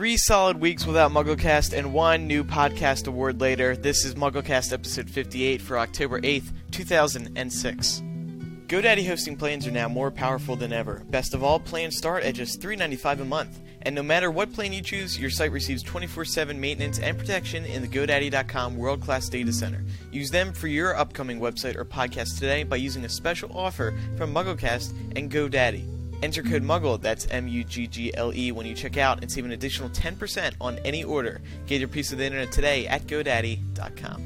3 solid weeks without MuggleCast and 1 new podcast award later. This is MuggleCast episode 58 for October 8th, 2006. GoDaddy hosting plans are now more powerful than ever. Best of all, plans start at just $3.95 a month. And no matter what plan you choose, your site receives 24/7 maintenance and protection in the GoDaddy.com world-class data center. Use them for your upcoming website or podcast today by using a special offer from MuggleCast and GoDaddy. Enter code MUGGLE, that's MUGGLE, when you check out and save an additional 10% on any order. Get your piece of the internet today at GoDaddy.com.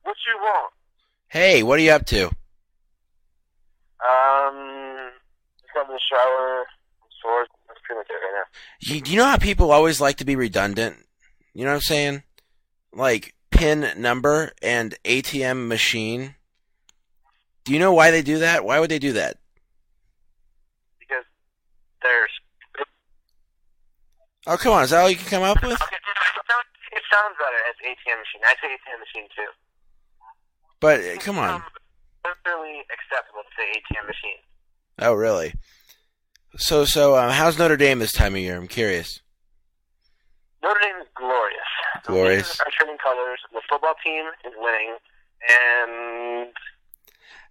What you want? Hey, what are you up to? Just got in the shower. I'm sore. That's pretty much it right now. You know how people always like to be redundant? You know what I'm saying? Like PIN number and ATM machine. Do you know why they do that? Why would they do that? Because there's... Oh, come on. Is that all you can come up with? Okay, it sounds better as ATM machine. I say ATM machine too. But, come on. It's fairly acceptable to say ATM machine. Oh, really? So, how's Notre Dame this time of year? I'm curious. Notre Dame is glorious. Glorious. Our training colors. The football team is winning. And...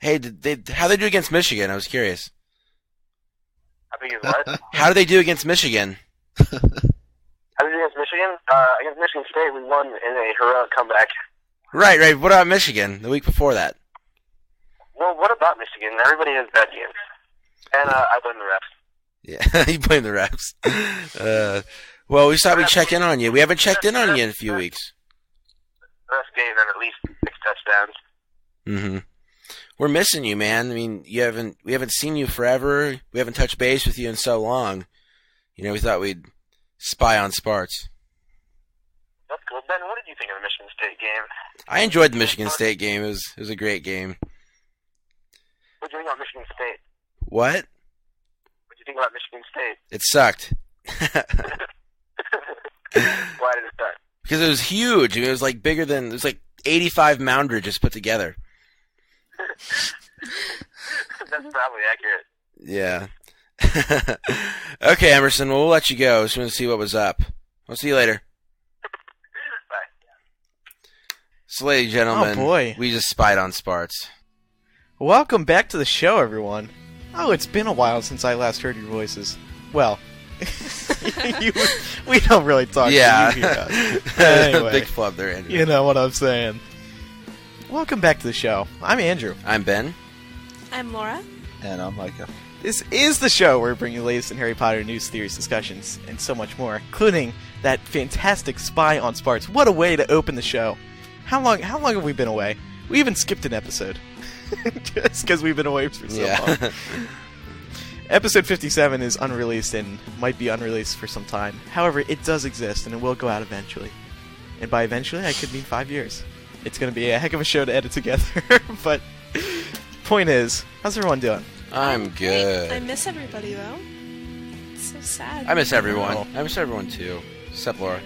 Hey, how'd they do against Michigan? I was curious. I think it's what? How did they do against Michigan? How did we do against Michigan? Against Michigan State, we won in a heroic comeback. Right. What about Michigan the week before that? Well, what about Michigan? Everybody has bad games. And I blame the refs. Yeah, you blame the refs. Well, we thought we'd check in on you. We haven't checked in on you in a few weeks. The refs gave them at least 6 touchdowns. Mm-hmm. We're missing you, man. I mean, we haven't seen you forever. We haven't touched base with you in so long. You know, we thought we'd spy on Spartz. That's cool. Ben, what did you think of the Michigan State game? I enjoyed the Michigan State game. It was a great game. What did you think about Michigan State? What? What did you think about Michigan State? It sucked. Why did it suck? Because it was huge. It was like bigger than, it was like 85 Moundridges put together. That's probably accurate. Yeah. Okay, Emerson, well, we'll let you go. Just want to see what was up. I'll see you later. Bye. So, ladies and gentlemen, Oh, boy. we just spied on Spartz. Welcome back to the show, everyone. Oh, it's been a while since I last heard your voices. Well, we don't really talk to you here. Anyway, Big flub there, Andrew. you know what I'm saying. Welcome back to the show. I'm Andrew. I'm Ben. I'm Laura. And I'm Micah. This is the show where we bring you the latest in Harry Potter news, theories, discussions, and so much more, including that fantastic spy on Spartz. What a way to open the show. How long have we been away? We even skipped an episode. Just because we've been away for so long. Episode 57 is unreleased and might be unreleased for some time. However, it does exist, and it will go out eventually. And by eventually, I could mean 5 years. It's going to be a heck of a show to edit together, but point is, how's everyone doing? I'm good. I miss everybody, though. It's so sad. I miss everyone. I miss everyone, too. Except Laura.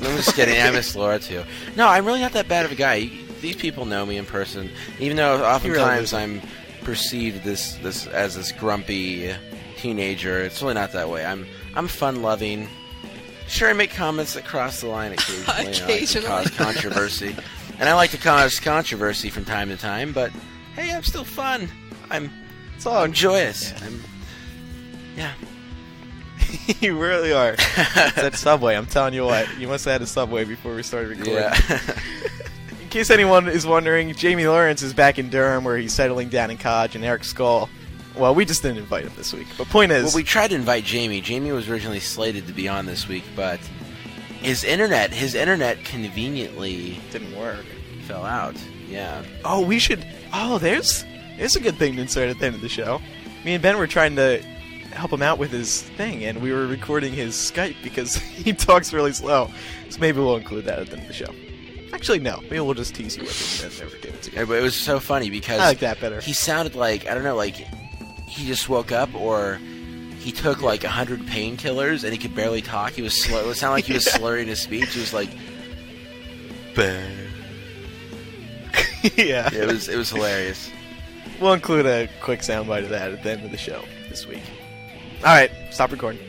I'm just kidding. I miss Laura, too. No, I'm really not that bad of a guy. These people know me in person, even though oftentimes I'm perceived as this grumpy teenager. It's really not that way. I'm fun-loving. Sure, I make comments that cross the line occasionally. Occasionally. I like to cause controversy. And I like to cause controversy from time to time, but hey, I'm still fun. I'm joyous. Yeah. You really are. It's that Subway. I'm telling you what. You must have had a Subway before we started recording. Yeah. In case anyone is wondering, Jamie Lawrence is back in Durham where he's settling down in college, and Eric Skull, well, we just didn't invite him this week. But point is... Well, we tried to invite Jamie. Jamie was originally slated to be on this week, but his internet conveniently... didn't work. Fell out. Yeah. Oh, we should... Oh, there's a good thing to insert at the end of the show. Me and Ben were trying to help him out with his thing, and we were recording his Skype because he talks really slow. So maybe we'll include that at the end of the show. Actually, no. Maybe we'll just tease you with it and never get it together. Yeah, but it was so funny because I like that better. He sounded like, I don't know, like he just woke up or he took like 100 painkillers and he could barely talk. He was slow. It sounded like he was slurring his speech. He was like, "Bear." Yeah. It was hilarious. We'll include a quick soundbite of that at the end of the show this week. All right, stop recording.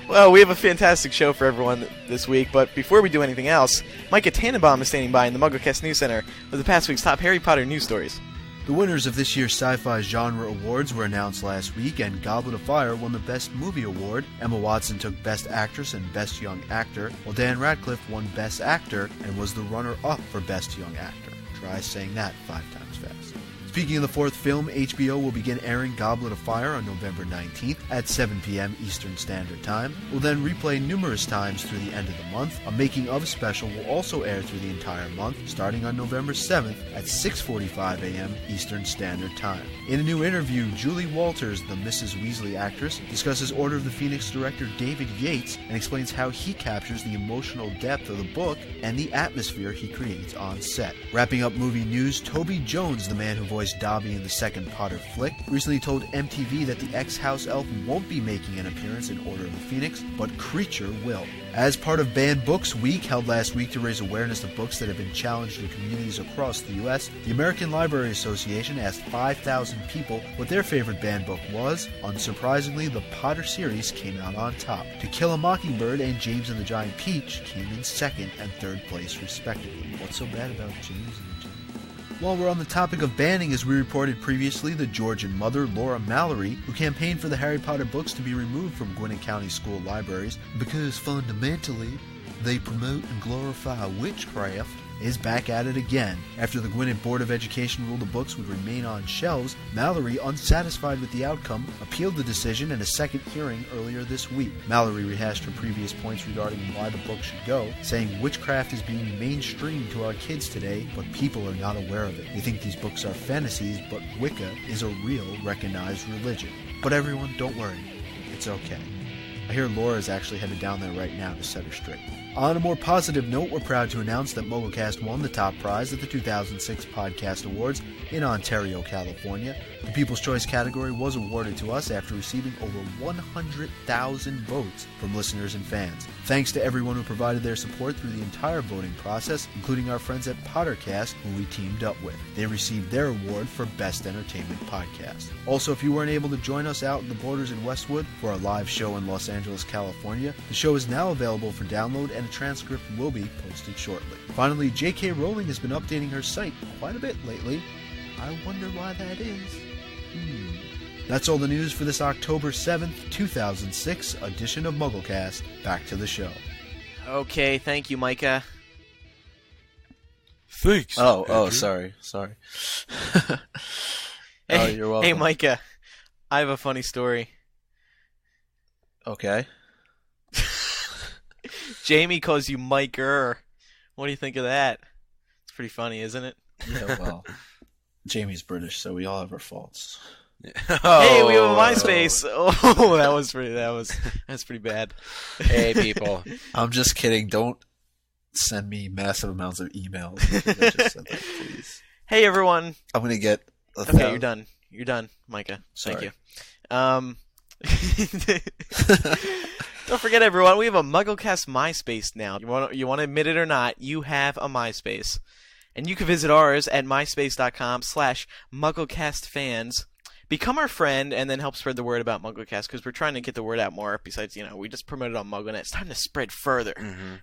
Well, we have a fantastic show for everyone this week, but before we do anything else, Micah Tannenbaum is standing by in the MuggleCast News Center with the past week's top Harry Potter news stories. The winners of this year's Sci-Fi Genre Awards were announced last week, and Goblet of Fire won the Best Movie Award. Emma Watson took Best Actress and Best Young Actor, while Dan Radcliffe won Best Actor and was the runner-up for Best Young Actor. Try saying that 5 times fast. Speaking of the fourth film, HBO will begin airing Goblet of Fire on November 19th at 7 p.m. Eastern Standard Time. We'll then replay numerous times through the end of the month. A making-of special will also air through the entire month, starting on November 7th at 6:45 a.m. Eastern Standard Time. In a new interview, Julie Walters, the Mrs. Weasley actress, discusses Order of the Phoenix director David Yates and explains how he captures the emotional depth of the book and the atmosphere he creates on set. Wrapping up movie news, Toby Jones, the man who voiced Dobby in the second Potter flick, recently told MTV that the ex-house elf won't be making an appearance in Order of the Phoenix, but Creature will. As part of Banned Books Week, held last week to raise awareness of books that have been challenged in communities across the U.S., the American Library Association asked 5,000 people what their favorite banned book was. Unsurprisingly, the Potter series came out on top. To Kill a Mockingbird and James and the Giant Peach came in second and third place, respectively. What's so bad about James and the Giant? While we're on the topic of banning, as we reported previously, the Georgian mother, Laura Mallory, who campaigned for the Harry Potter books to be removed from Gwinnett County school libraries because fundamentally they promote and glorify witchcraft, is back at it again. After the Gwinnett Board of Education ruled the books would remain on shelves, Mallory, unsatisfied with the outcome, appealed the decision in a second hearing earlier this week. Mallory rehashed her previous points regarding why the book should go, saying witchcraft is being mainstreamed to our kids today, but people are not aware of it. They think these books are fantasies, but Wicca is a real, recognized religion. But everyone, don't worry. It's okay. I hear Laura's actually headed down there right now to set her straight. On a more positive note, we're proud to announce that MuggleCast won the top prize at the 2006 Podcast Awards in Ontario, California. The People's Choice category was awarded to us after receiving over 100,000 votes from listeners and fans. Thanks to everyone who provided their support through the entire voting process, including our friends at Pottercast, who we teamed up with. They received their award for Best Entertainment Podcast. Also, if you weren't able to join us out in the Borders in Westwood for our live show in Los Angeles, California, the show is now available for download and a transcript will be posted shortly. Finally, J.K. Rowling has been updating her site quite a bit lately. I wonder why that is. That's all the news for this October 7th, 2006 edition of MuggleCast. Back to the show. Okay, thank you, Micah. Thanks. Oh, sorry. Hey, you're welcome. Hey, Micah. I have a funny story. Okay. Jamie calls you Micah. What do you think of that? It's pretty funny, isn't it? Yeah, well, Jamie's British, so we all have our faults. Hey, we have a MySpace. Oh, that's pretty bad. Hey, people. I'm just kidding. Don't send me massive amounts of emails. I just said that, please. Hey, everyone. I'm gonna get. Okay, you're done. You're done, Micah. Sorry. Thank you. Don't forget, everyone, we have a MuggleCast MySpace now. You want to admit it or not, you have a MySpace. And you can visit ours at myspace.com/MuggleCastFans. Become our friend and then help spread the word about MuggleCast, because we're trying to get the word out more. Besides, we just promoted on MuggleNet. It's time to spread further.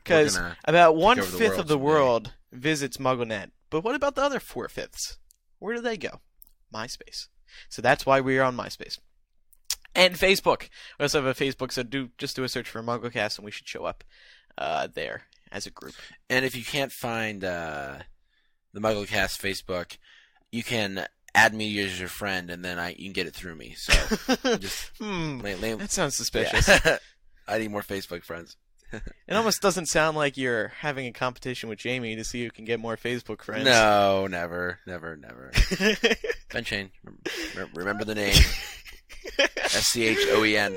Because about 1/5 of the world visits MuggleNet. But what about the other 4/5? Where do they go? MySpace. So that's why we are on MySpace. And Facebook. We also have a Facebook, so just do a search for MuggleCast, and we should show up there as a group. And if you can't find the MuggleCast Facebook, you can add me as your friend, and then you can get it through me. So just that sounds suspicious. Yeah. I need more Facebook friends. It almost doesn't sound like you're having a competition with Jamie to see who can get more Facebook friends. No, never. Benchain, remember the name. SCHOEN.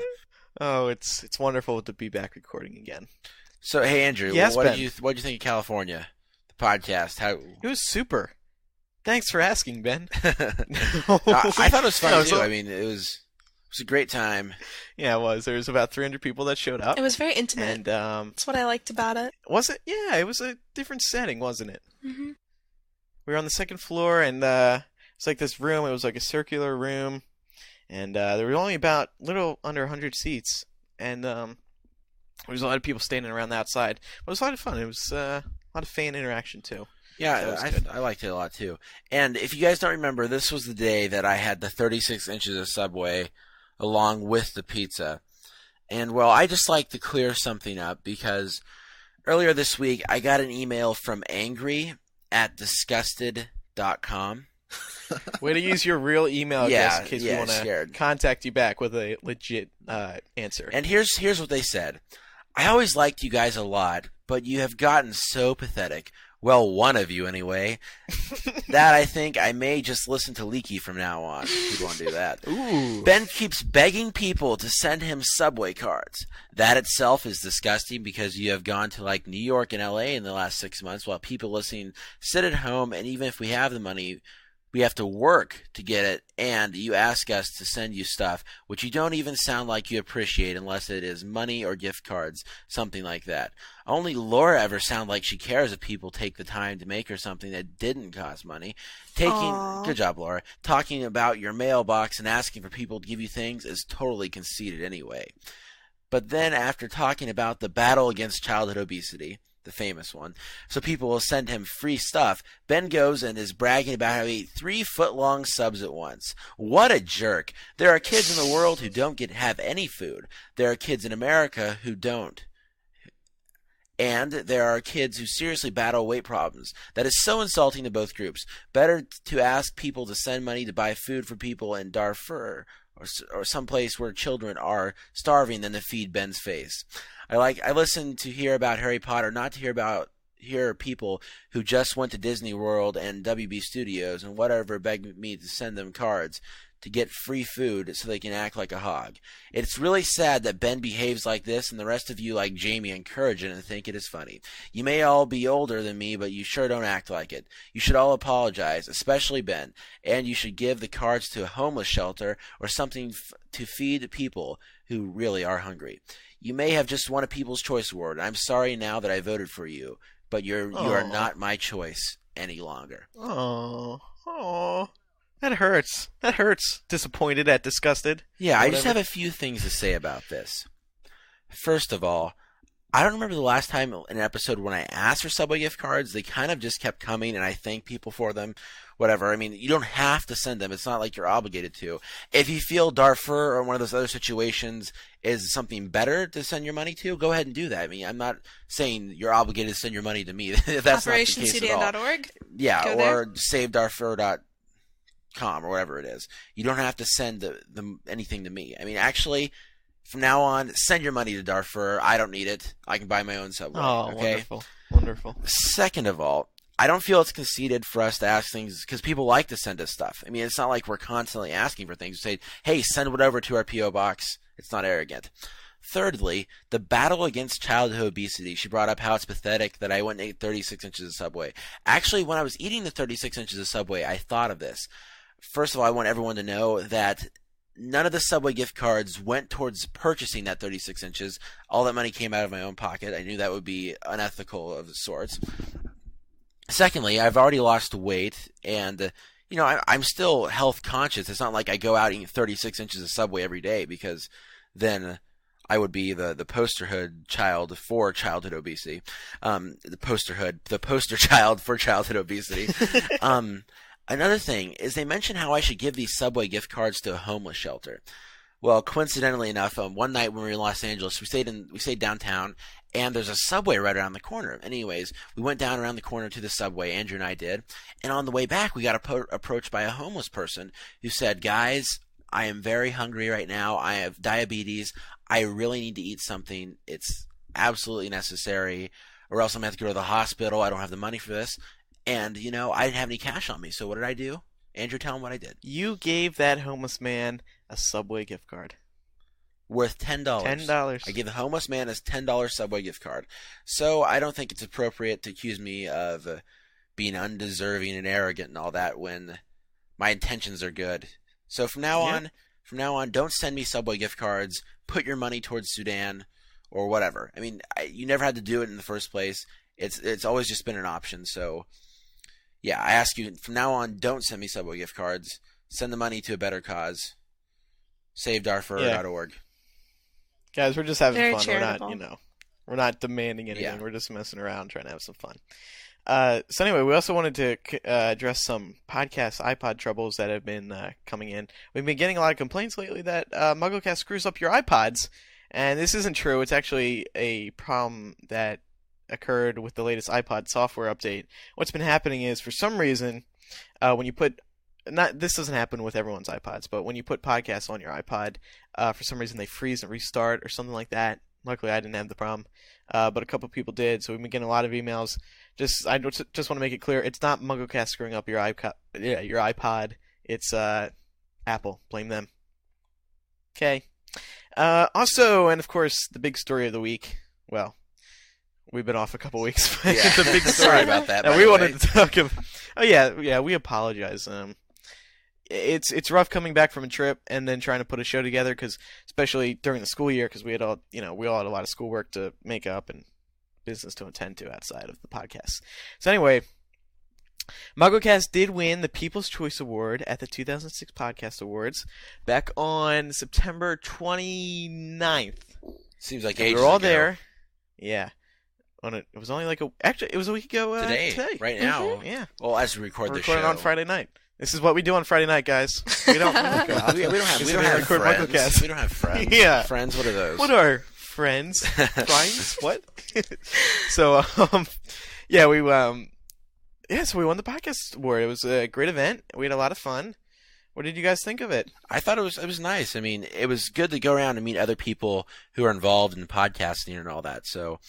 Oh, it's wonderful to be back recording again. So, hey, Andrew, yes, what did you think of California? The podcast? It was super. Thanks for asking, Ben. I thought it was fun too. I mean, it was was a great time. Yeah, it was. There was about 300 people that showed up. It was very intimate. And That's what I liked about it. was it? Yeah, it was a different setting, wasn't it? Mm-hmm. We were on the second floor, and it's like this room. It was like a circular room, and there were only about little under 100 seats, and there was a lot of people standing around the outside. But it was a lot of fun. It was a lot of fan interaction too. Yeah, I liked it a lot too. And if you guys don't remember, this was the day that I had the 36 inches of Subway along with the pizza. And, well, I just like to clear something up because earlier this week I got an email from angry@disgusted.com. Way to use your real email address in case we want to scared. contact you back with a legit answer. And here's what they said. I always liked you guys a lot, but you have gotten so pathetic. Well, one of you anyway. That I think I may just listen to Leaky from now on. People won't do that. Ooh. Ben keeps begging people to send him Subway cards. That itself is disgusting because you have gone to like New York and LA in the last 6 months while people listening sit at home, and even if we have the money, we have to work to get it, and you ask us to send you stuff which you don't even sound like you appreciate unless it is money or gift cards, something like that. Only Laura ever sounds like she cares if people take the time to make her something that didn't cost money. Good job, Laura. Talking about your mailbox and asking for people to give you things is totally conceited anyway. But then after talking about the battle against childhood obesity, the famous one, so people will send him free stuff, Ben goes and is bragging about how he ate 3-foot-long subs at once. What a jerk. There are kids in the world who don't have any food. There are kids in America who don't. And there are kids who seriously battle weight problems. That is so insulting to both groups. Better to ask people to send money to buy food for people in Darfur or someplace where children are starving than to feed Ben's face. I listen to hear about Harry Potter, not to hear people who just went to Disney World and WB Studios and whatever beg me to send them cards to get free food so they can act like a hog. It's really sad that Ben behaves like this and the rest of you like Jamie encourage it and think it is funny. You may all be older than me, but you sure don't act like it. You should all apologize, especially Ben, and you should give the cards to a homeless shelter or something to feed people who really are hungry. You may have just won a People's Choice Award. I'm sorry now that I voted for you, but you are not my choice any longer. Oh. That hurts. Disappointed at disgusted. Yeah, I just have a few things to say about this. First of all, I don't remember the last time in an episode when I asked for Subway gift cards. They kind of just kept coming, and I thank people for them. Whatever. I mean, you don't have to send them. It's not like you're obligated to. If you feel Darfur or one of those other situations is something better to send your money to, go ahead and do that. I mean, I'm not saying you're obligated to send your money to me. That's not the case at all. OperationSudan.org? Yeah, Go or SaveDarfur.com or whatever it is. You don't have to send anything to me. I mean, actually, from now on, send your money to Darfur. I don't need it. I can buy my own Subway. Oh, okay? Wonderful. Second of all, I don't feel it's conceited for us to ask things because people like to send us stuff. I mean, it's not like we're constantly asking for things. We say, hey, send whatever to our P.O. box. It's not arrogant. Thirdly, the battle against childhood obesity. She brought up how it's pathetic that I went and ate 36 inches of Subway. Actually, when I was eating the 36 inches of Subway, I thought of this. First of all, I want everyone to know that none of the Subway gift cards went towards purchasing that 36 inches. All that money came out of my own pocket. I knew that would be unethical of sorts. Secondly, I've already lost weight, and I'm still health conscious. It's not like I go out eating 36 inches of Subway every day because then I would be the posterhood child for childhood obesity. The poster child for childhood obesity. Another thing is they mention how I should give these Subway gift cards to a homeless shelter. Well, coincidentally enough, one night when we were in Los Angeles, we stayed downtown, and there's a Subway right around the corner. Anyways, we went down around the corner to the Subway, Andrew and I did, and on the way back, we got approached by a homeless person who said, guys, I am very hungry right now. I have diabetes. I really need to eat something. It's absolutely necessary, or else I'm going to have to go to the hospital. I don't have the money for this. And, I didn't have any cash on me, so what did I do? Andrew, tell him what I did. You gave that homeless man a Subway gift card. Worth $10. $10. I gave the homeless man a $10 Subway gift card. So I don't think it's appropriate to accuse me of being undeserving and arrogant and all that when my intentions are good. So from now on, from now on, don't send me Subway gift cards. Put your money towards Sudan or whatever. I mean, you never had to do it in the first place. It's always just been an option. So, yeah, I ask you, from now on, don't send me Subway gift cards. Send the money to a better cause. SaveDarfur.org. Guys, we're just having Very fun. charitable. We're not, we're not demanding anything. Yeah. We're just messing around, trying to have some fun. So anyway, we also wanted to address some podcast iPod troubles that have been coming in. We've been getting a lot of complaints lately that MuggleCast screws up your iPods, and this isn't true. It's actually a problem that occurred with the latest iPod software update. What's been happening is, for some reason, when you put this doesn't happen with everyone's iPods, but when you put podcasts on your iPod, for some reason they freeze and restart or something like that. Luckily, I didn't have the problem, but a couple people did. So we've been getting a lot of emails. I just want to make it clear, it's not MuggleCast screwing up your iPod. It's Apple. Blame them. Okay. Also, and of course, the big story of the week. Well, we've been off a couple weeks, but Yeah. the big story Sorry about that. by we the wanted way. to talk about. Oh yeah, we apologize. It's rough coming back from a trip and then trying to put a show together, because especially during the school year, because we all had a lot of schoolwork to make up and business to attend to outside of the podcast. So anyway, MuggleCast did win the People's Choice Award at the 2006 Podcast Awards back on September 29th. Seems like And ages we were all ago. there. Yeah. It was only it was a week ago Today, right now. Yeah. Well, as we record We're this recording show. on Friday night. This is what we do on Friday night, guys. We don't we don't have, Is we it don't a have record friends. MuggleCast? We don't have friends. Yeah. Friends, what are those? What are friends? Friends? What? So, yeah, we won the podcast award. It was a great event. We had a lot of fun. What did you guys think of it? I thought it was nice. I mean, it was good to go around and meet other people who are involved in podcasting and all that. So,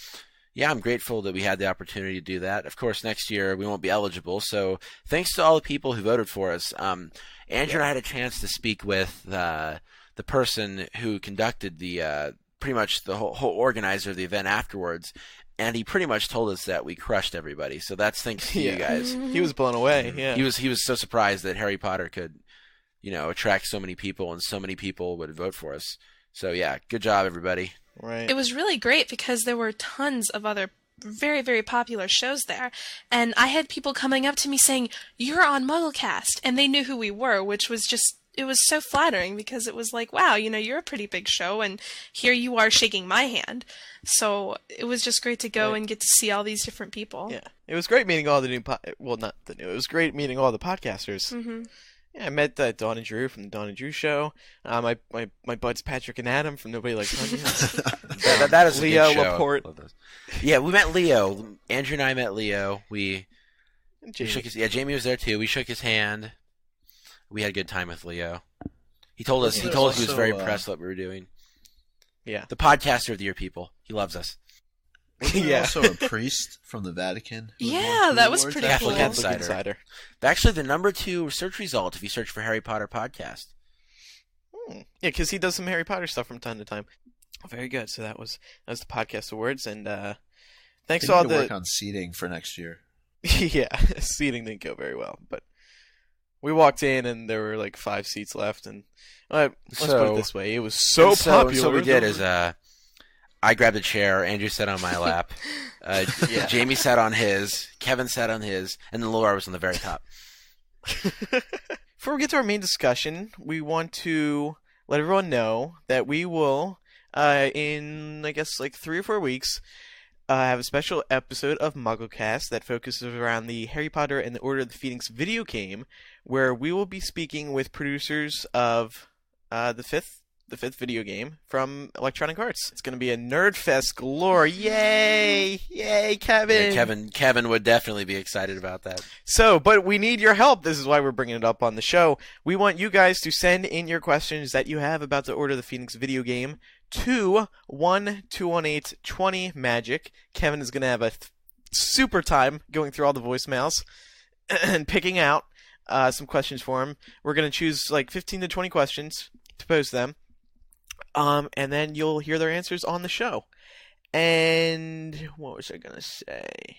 yeah, I'm grateful that we had the opportunity to do that. Of course, next year we won't be eligible. So, thanks to all the people who voted for us. Andrew and I had a chance to speak with the person who conducted the pretty much the whole organizer of the event afterwards. And he pretty much told us that we crushed everybody. So that's thanks to you guys. He was blown away. Yeah. He was so surprised that Harry Potter could, attract so many people and so many people would vote for us. So yeah, good job everybody. Right. It was really great because there were tons of other very, very popular shows there. And I had people coming up to me saying, "You're on MuggleCast." And they knew who we were, which was it was so flattering because it was like, wow, you're a pretty big show and here you are shaking my hand. So it was just great to go and get to see all these different people. Yeah. It was great meeting all the new it was great meeting all the podcasters. Mm-hmm. Yeah, I met Dawn and Drew from the Dawn and Drew show. My buds Patrick and Adam from Nobody Likes Onions. that is a Leo good show. Laporte. Love those. Yeah, we met Leo. Andrew and I met Leo. We Jamie. shook his. Yeah, Jamie was there too. We shook his hand. We had a good time with Leo. He told us. Yeah, He told us he was also, very impressed with what we were doing. Yeah. The podcaster of the year, people. He loves us. Wasn't there Yeah. also a priest from the Vatican? who Yeah, won two that was awards? pretty Catholic cool. Insider. Actually, the number 2 search result if you search for Harry Potter podcast. Yeah, because he does some Harry Potter stuff from time to time. Very good. So that was the podcast awards, and thanks They to all need to the work on seating for next year. yeah, seating didn't go very well, but we walked in and there were like 5 seats left, and let's put So- it this way: it was so And popular. So what we did is I grabbed a chair, Andrew sat on my lap, Jamie sat on his, Kevin sat on his, and then Laura was on the very top. Before we get to our main discussion, we want to let everyone know that we will, in I guess like 3 or 4 weeks, have a special episode of MuggleCast that focuses around the Harry Potter and the Order of the Phoenix video game, where we will be speaking with producers of the fifth video game from Electronic Arts. It's going to be a nerd fest galore. Yay! Yay, Kevin! Yeah, Kevin would definitely be excited about that. So, but we need your help. This is why we're bringing it up on the show. We want you guys to send in your questions that you have about the Order of the Phoenix video game to 1-218-20 magic. Kevin is going to have a super time going through all the voicemails and picking out some questions for him. We're going to choose like 15 to 20 questions to pose them. And then you'll hear their answers on the show. And what was I going to say?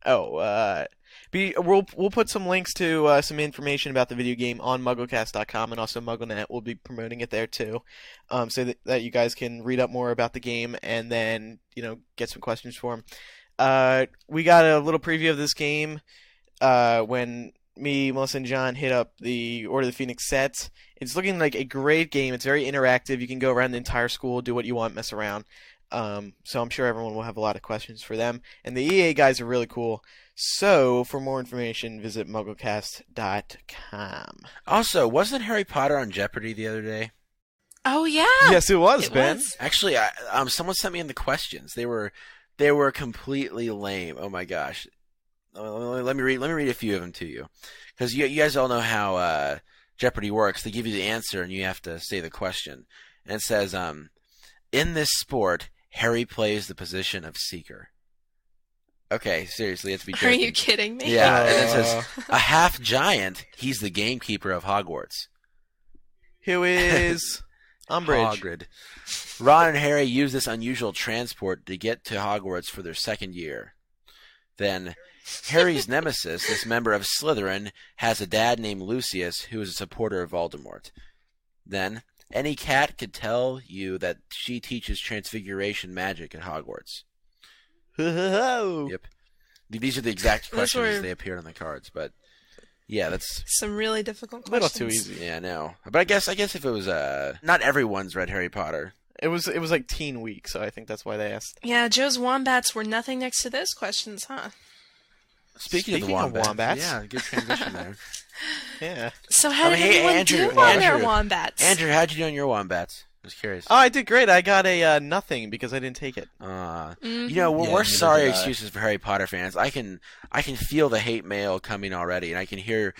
We'll put some links to some information about the video game on MuggleCast.com, and also MuggleNet will be promoting it there too, so that you guys can read up more about the game and then get some questions for them. We got a little preview of this game when me, Melissa, and John hit up the Order of the Phoenix set. It's looking like a great game. It's very interactive. You can go around the entire school, do what you want, mess around. So I'm sure everyone will have a lot of questions for them. And the EA guys are really cool. So for more information, visit MuggleCast.com. Also, wasn't Harry Potter on Jeopardy the other day? Oh yeah. Yes, it was, Ben. Actually, someone sent me in the questions. They were completely lame. Oh my gosh. Let me read a few of them to you, because you guys all know how Jeopardy works. They give you the answer and you have to say the question. And it says, in this sport, Harry plays the position of seeker. Okay, seriously, it's be joking. Are you kidding me? Yeah, and it says, a half giant, he's the gamekeeper of Hogwarts. Who is Umbridge? Hagrid. Ron and Harry use this unusual transport to get to Hogwarts for their second year. Then Harry's nemesis, this member of Slytherin, has a dad named Lucius who is a supporter of Voldemort. Then any cat could tell you that she teaches transfiguration magic at Hogwarts. Yep. These are the exact questions as they appeared on the cards, but yeah, that's some really difficult a little questions. too easy. Yeah, I know. But I guess if it was not everyone's read Harry Potter. It was like Teen Week, so I think that's why they asked. Yeah, Joe's wombats were nothing next to those questions, huh? Speaking of the wombats, yeah, good transition there. Yeah. So how did everyone do on their wombats? Andrew, how'd you do on your wombats? I was curious. Oh, I did great. I got a nothing because I didn't take it. We're sorry excuses for Harry Potter fans. I can feel the hate mail coming already, and I can hear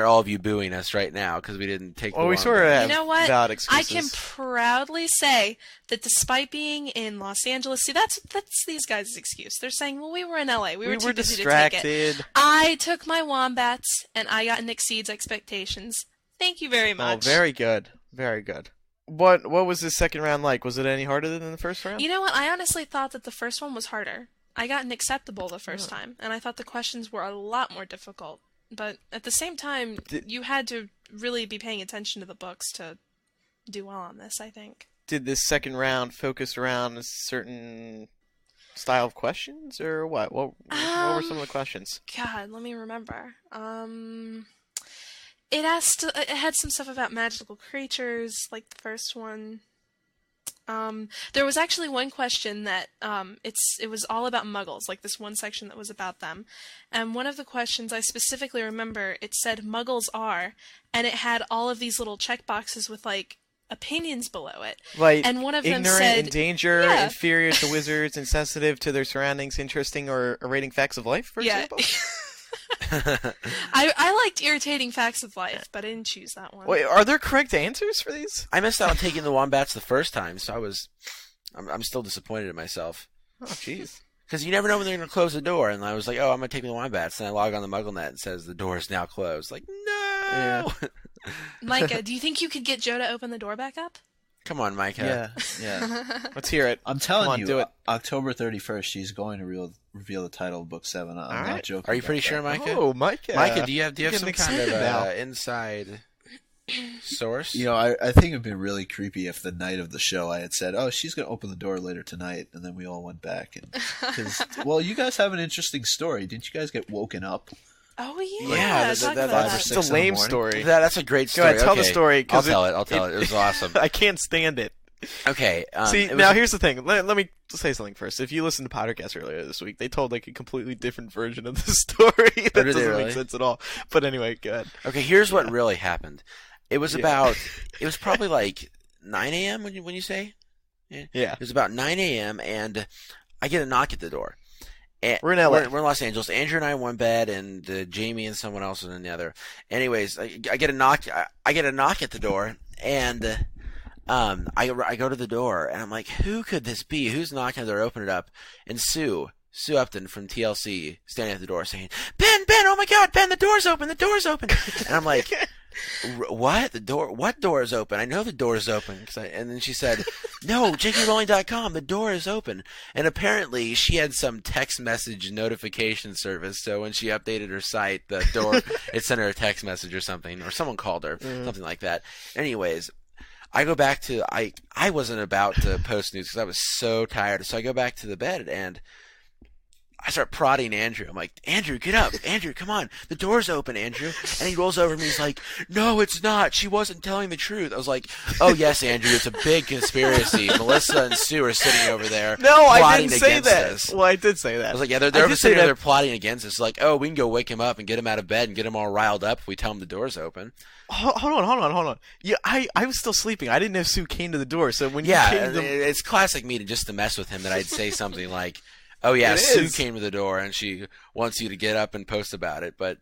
all of you booing us right now because we didn't take. Well, we sort of have valid I excuses. can proudly say that despite being in Los Angeles, see that's these guys' excuse. They're saying, "Well, we were in LA. We were too busy distracted. to take it." I took my wombats, and I got an exceeds expectations. Thank you very much. Oh, very good, very good. What was the second round like? Was it any harder than the first round? You know what? I honestly thought that the first one was harder. I got an acceptable the first time, and I thought the questions were a lot more difficult. But at the same time, you had to really be paying attention to the books to do well on this, I think. Did this second round focus around a certain style of questions, or what? What were some of the questions? God, let me remember. It had some stuff about magical creatures, like the first one. There was actually one question that it was all about Muggles, like this one section that was about them. And one of the questions I specifically remember, it said Muggles are, and it had all of these little check boxes with like opinions below it. Like and one of ignorant, them said, in danger, inferior to wizards, insensitive to their surroundings, interesting or irritating facts of life, for example. I liked irritating facts of life, but I didn't choose that one. Wait, are there correct answers for these? I missed out on taking the wombats the first time, so I'm still disappointed in myself. Oh, jeez. Because you never know when they're going to close the door, and I was like, oh, I'm going to take the wombats, and I log on the MuggleNet and it says the door is now closed. Like, no! Yeah. Micah, do you think you could get Joe to open the door back up? Come on, Micah. Yeah. Let's hear it. I'm telling you, do it. October 31st, she's going to reveal the title of Book 7. I'm not joking. Are you pretty sure, Micah? Oh, Micah. Micah, do you have some kind of inside source? You know, I think it would be really creepy if the night of the show I had said, oh, she's going to open the door later tonight, and then we all went back. Well, you guys have an interesting story. Didn't you guys get woken up? Oh, yeah. Yeah, that's a lame story. That's a great story. Go ahead, tell the story. I'll tell it. It was awesome. I can't stand it. Okay. Now here's the thing. Let me say something first. If you listened to Pottercast earlier this week, they told like a completely different version of the story that doesn't make sense at all. But anyway, go ahead. Okay, here's what really happened. It was it was probably like 9 a.m. when you say? Yeah. It was about 9 a.m. and I get a knock at the door. And we're in LA. We're in Los Angeles. Andrew and I in one bed, and Jamie and someone else was in the other. Anyways, I get a knock. I get a knock at the door, and I go to the door, and I'm like, who could this be? Who's knocking at the door? Open it up, and Sue Upton from TLC standing at the door saying, Ben, oh my God, Ben, the door's open, and I'm like, what? What door is open? I know the door is open. And then she said, no, JKRowling.com, the door is open. And apparently she had some text message notification service, so when she updated her site, the door, it sent her a text message or something, or someone called her, something like that. Anyways, I go back to, I wasn't about to post news because I was so tired, so I go back to the bed and I start prodding Andrew. I'm like, Andrew, get up. Andrew, come on. The door's open, Andrew. And he rolls over to me. He's like, no, it's not. She wasn't telling the truth. I was like, oh, yes, Andrew, it's a big conspiracy. Melissa and Sue are sitting over there I didn't say against that. us. Well, I did say that. I was like, yeah, they're sitting there plotting against us. Like, oh, we can go wake him up and get him out of bed and get him all riled up if we tell him the door's open. Hold on. Yeah, I was still sleeping. I didn't know Sue came to the door. So when you came it's classic me to mess with him that I'd say something like, oh, yeah, Sue came to the door, and she wants you to get up and post about it. But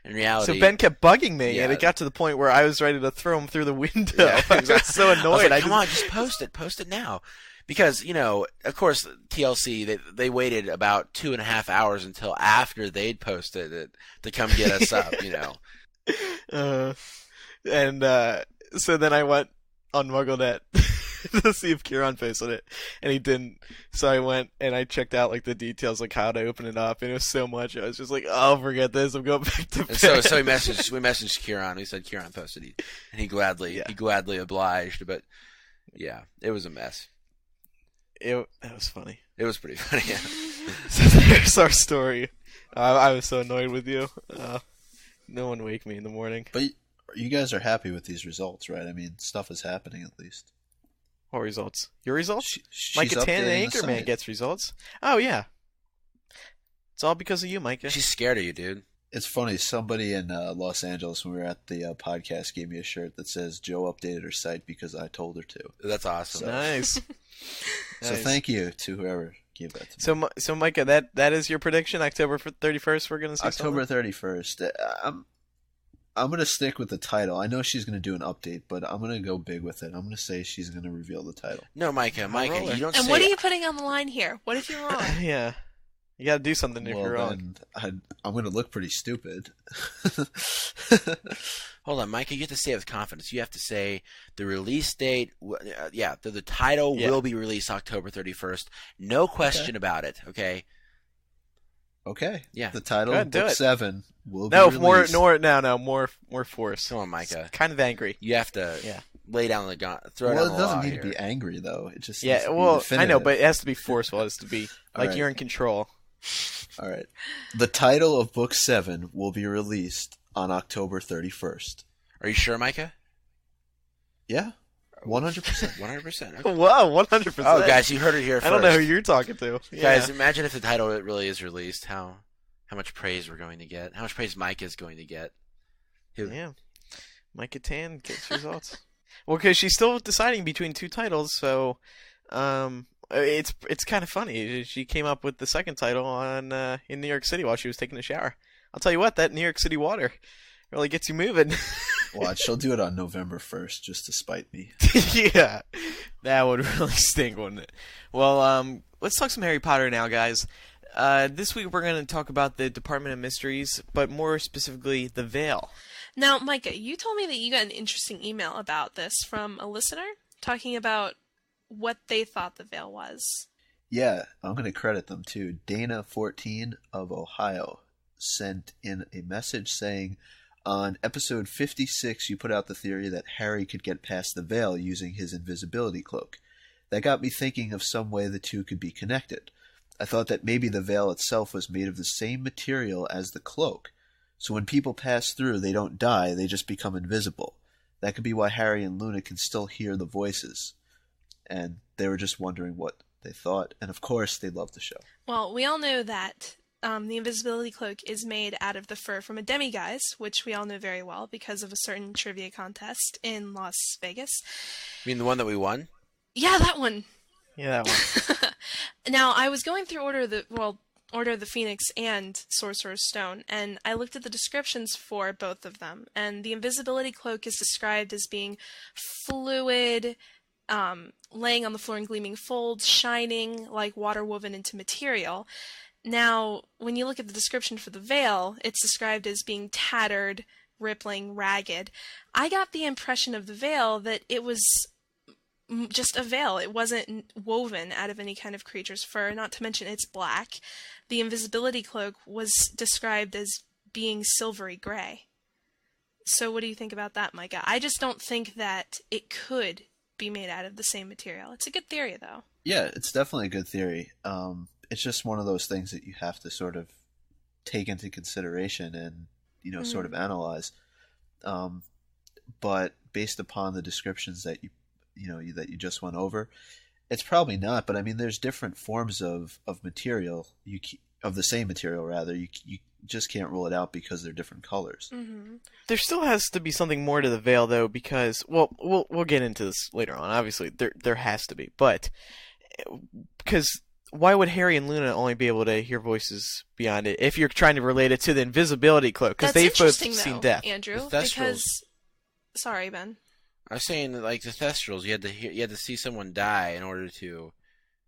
in reality... So Ben kept bugging me, and it got to the point where I was ready to throw him through the window. Yeah, exactly. I was so annoyed. I was like, come on, just post it. Post it now. Because, of course, TLC, they waited about 2.5 hours until after they'd posted it to come get us up, So then I went on MuggleNet to see if Kieran posted it, and he didn't. So I went and I checked out the details, how to open it up, and it was so much. I was just like, "Oh, forget this. I'm going back to bed." So we messaged Kieran. We said Kieran posted it, and he gladly obliged. But yeah, it was a mess. That was funny. It was pretty funny. Yeah. So there's our story. I was so annoyed with you. No one wake me in the morning. But you guys are happy with these results, right? I mean, stuff is happening at least. What results? Your results? She's Micah Tan, the updating the Anchorman, site. gets results. Oh, yeah. It's all because of you, Micah. She's scared of you, dude. It's funny, somebody in Los Angeles, when we were at the podcast, gave me a shirt that says, Joe updated her site because I told her to. That's awesome. Nice. So thank you to whoever gave that to me. So Micah, that is your prediction? October 31st, we're going to see October something? 31st. I'm going to stick with the title. I know she's going to do an update, but I'm going to go big with it. I'm going to say she's going to reveal the title. No, Micah, you don't And what are you putting on the line here? What if you're wrong? Yeah. You got to do something if you're wrong. Then I'm going to look pretty stupid. Hold on, Micah, you have to say it with confidence. You have to say the release date. The title will be released October 31st. No question about it, okay? Okay. Yeah. The title Go of ahead, do Book it. 7 will be No, released. more force. Come on, Micah. It's kind of angry. You have to lay down the gun. Throw Well, down it the doesn't law need here. to be angry, though. It just Yeah, needs to be well, I definitive. know, but it has to be forceful. It has to be All right. you're in control. All right. The title of Book 7 will be released on October 31st. Are you sure, Micah? Yeah. 100%. 100%. Okay. Whoa, 100%. Oh, guys, you heard it here first. I don't know who you're talking to. Guys, imagine if the title really is released, how much praise we're going to get. How much praise Micah is going to get. Yeah. Micah Tan gets results. Well, because she's still deciding between two titles, so it's kind of funny. She came up with the second title on in New York City while she was taking a shower. I'll tell you what, that New York City water really gets you moving. Watch, she'll do it on November 1st just to spite me. Yeah, that would really stink, wouldn't it? Well, let's talk some Harry Potter now, guys. This week we're going to talk about the Department of Mysteries, but more specifically, the Veil. Now, Micah, you told me that you got an interesting email about this from a listener talking about what they thought the Veil was. Yeah, I'm going to credit them too. Dana14 of Ohio sent in a message saying, on episode 56, you put out the theory that Harry could get past the veil using his invisibility cloak. That got me thinking of some way the two could be connected. I thought that maybe the veil itself was made of the same material as the cloak. So when people pass through, they don't die, they just become invisible. That could be why Harry and Luna can still hear the voices. And they were just wondering what they thought. And of course, they loved the show. Well, we all know that the invisibility cloak is made out of the fur from a demiguise, which we all know very well because of a certain trivia contest in Las Vegas. You mean the one that we won? Yeah, that one. Yeah, that one. Now, I was going through Order of the Phoenix and Sorcerer's Stone, and I looked at the descriptions for both of them, and the invisibility cloak is described as being fluid, laying on the floor in gleaming folds, shining like water woven into material. Now, when you look at the description for the veil, it's described as being tattered, rippling, ragged. I got the impression of the veil that it was just a veil. It wasn't woven out of any kind of creature's fur, not to mention it's black. The invisibility cloak was described as being silvery gray. So what do you think about that, Micah? I just don't think that it could be made out of the same material. It's a good theory, though. Yeah, it's definitely a good theory. It's just one of those things that you have to sort of take into consideration and, sort of analyze. But based upon the descriptions that that you just went over, it's probably not. But I mean, there's different forms of material, of the same material rather. You just can't rule it out because they're different colors. Mm-hmm. There still has to be something more to the veil, though, because we'll get into this later on. Obviously, there has to be, but because why would Harry and Luna only be able to hear voices beyond it if you're trying to relate it to the invisibility cloak? Because they've both seen death. Andrew, The because sorry, Ben. I was saying that, like the Thestrals, you had to see someone die in order to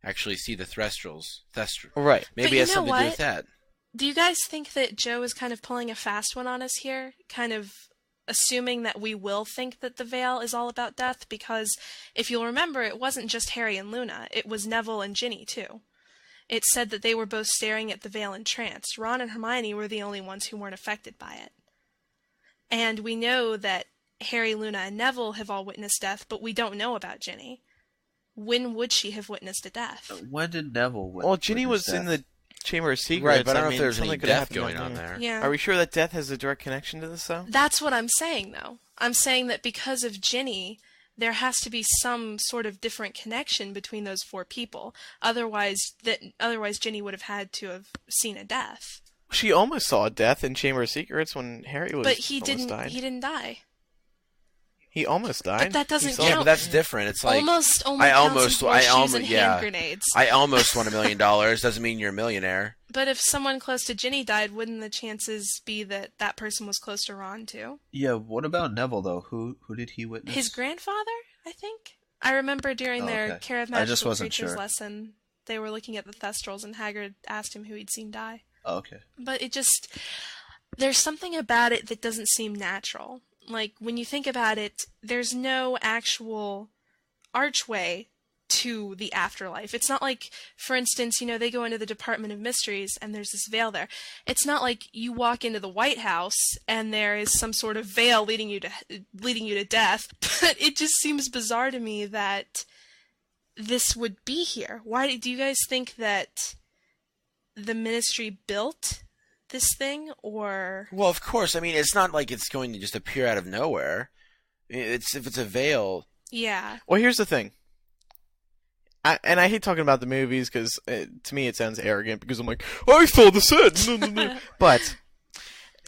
actually see the Thestrals. Right. Maybe it has something to do with that. Do you guys think that Joe is kind of pulling a fast one on us here? Kind of assuming that we will think that the veil is all about death? Because if you'll remember, it wasn't just Harry and Luna. It was Neville and Ginny, too. It said that they were both staring at the veil entranced. Ron and Hermione were the only ones who weren't affected by it. And we know that Harry, Luna, and Neville have all witnessed death, but we don't know about Ginny. When would she have witnessed a death? When did Neville witness Well, Ginny was death? in the Chamber of Secrets. Right, but I don't know if mean, there's something any could have death happened going on there. Yeah. Are we sure that death has a direct connection to this, though? That's what I'm saying, though. I'm saying that because of Ginny, there has to be some sort of different connection between those four people. Otherwise, Ginny would have had to have seen a death. She almost saw a death in Chamber of Secrets when Harry was. But he didn't. Died. He didn't die. He almost died. But that doesn't He count. Yeah, but that's different. It's like almost only counts in horseshoes and hand grenades. I almost won $1 million. Doesn't mean you're a millionaire. But if someone close to Ginny died, wouldn't the chances be that that person was close to Ron too? Yeah. What about Neville though? Who did he witness? His grandfather, I think. I remember during their Care of Magical Creatures lesson, they were looking at the Thestrals, and Hagrid asked him who he'd seen die. Oh, okay. But there's something about it that doesn't seem natural. Like, when you think about it, there's no actual archway to the afterlife. It's not like, for instance, they go into the Department of Mysteries and there's this veil there. It's not like you walk into the White House and there is some sort of veil leading you to death. But it just seems bizarre to me that this would be here. Why do you guys think that the Ministry built this thing, or? Well, of course. I mean, it's not like it's going to just appear out of nowhere. If it's a veil. Yeah. Well, here's the thing. I hate talking about the movies because to me it sounds arrogant because I'm like, I saw the set. No. But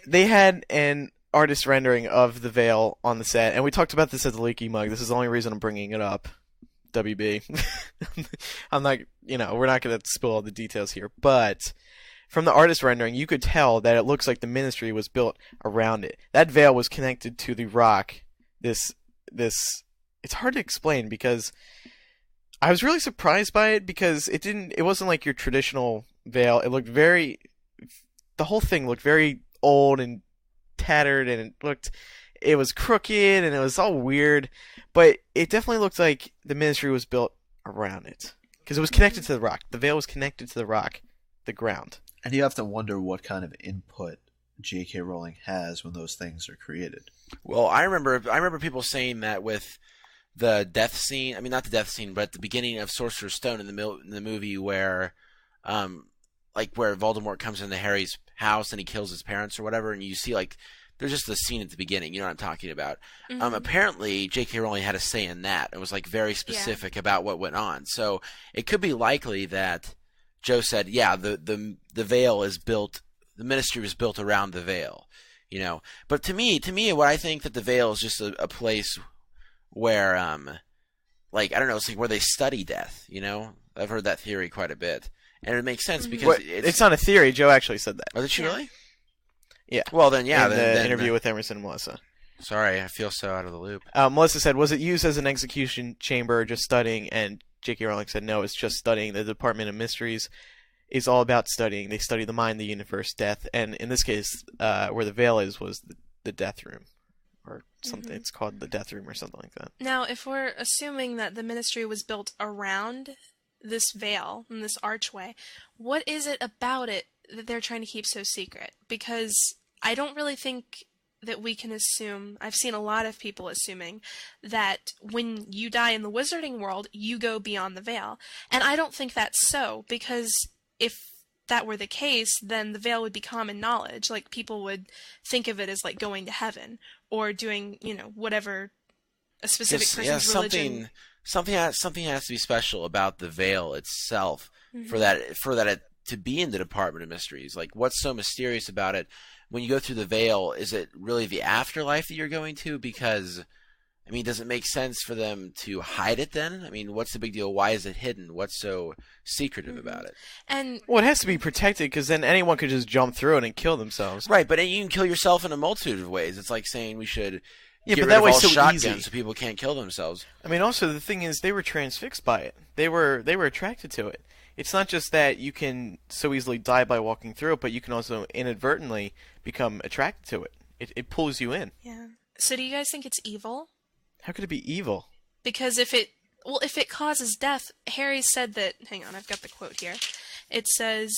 they had an artist rendering of the veil on the set, and we talked about this at the Leaky Mug. This is the only reason I'm bringing it up. WB. I'm not, we're not going to spill all the details here, but from the artist rendering, you could tell that it looks like the Ministry was built around it. That veil was connected to the rock. This it's hard to explain because I was really surprised by it because it wasn't like your traditional veil. It looked the whole thing looked very old and tattered, and it was crooked and it was all weird, but it definitely looked like the Ministry was built around it because it was connected to the rock. The veil was connected to the rock, the ground. And you have to wonder what kind of input J.K. Rowling has when those things are created. Well, I remember people saying that with the death scene. I mean, not the death scene, but the beginning of Sorcerer's Stone in the movie where, where Voldemort comes into Harry's house and he kills his parents or whatever, and you see there's just the scene at the beginning. You know what I'm talking about. Mm-hmm. Apparently, J.K. Rowling had a say in that. It was very specific about what went on. So it could be likely that Joe said, yeah, the veil is built, the Ministry was built around the veil, But to me, what I think that the veil is just a place where, I don't know, it's where they study death, I've heard that theory quite a bit. And it makes sense because it's not a theory. Joe actually said that. Oh, did she really? Yeah. Well, then, yeah. In the interview then, with Emerson and Melissa. Sorry, I feel so out of the loop. Melissa said, was it used as an execution chamber or just studying? And J.K. Rowling said, no, it's just studying. The Department of Mysteries is all about studying. They study the mind, the universe, death. And in this case, where the veil was the death room. Or something. It's called the Death Room or something like that. Now, if we're assuming that the Ministry was built around this veil and this archway, what is it about it that they're trying to keep so secret? Because I don't really think that we can assume, I've seen a lot of people assuming, that when you die in the wizarding world, you go beyond the veil. And I don't think that's so, because if that were the case, then the veil would be common knowledge. Like, people would think of it as, like, going to heaven, or doing, whatever a specific person's religion. Something has to be special about the veil itself for that to be in the Department of Mysteries. Like, what's so mysterious about it? When you go through the veil, is it really the afterlife that you're going to? Because, I mean, does it make sense for them to hide it then? I mean, what's the big deal? Why is it hidden? What's so secretive about it? Well, it has to be protected, because then anyone could just jump through it and kill themselves. Right, but you can kill yourself in a multitude of ways. It's like saying we should get rid that of way all so shotguns easy. so people can't kill themselves. I mean, also, the thing is, they were transfixed by it. They were attracted to it. It's not just that you can so easily die by walking through it, but you can also inadvertently become attracted to it. It pulls you in. Yeah. So do you guys think it's evil? How could it be evil? Because if it causes death, Harry said that, hang on, I've got the quote here. It says,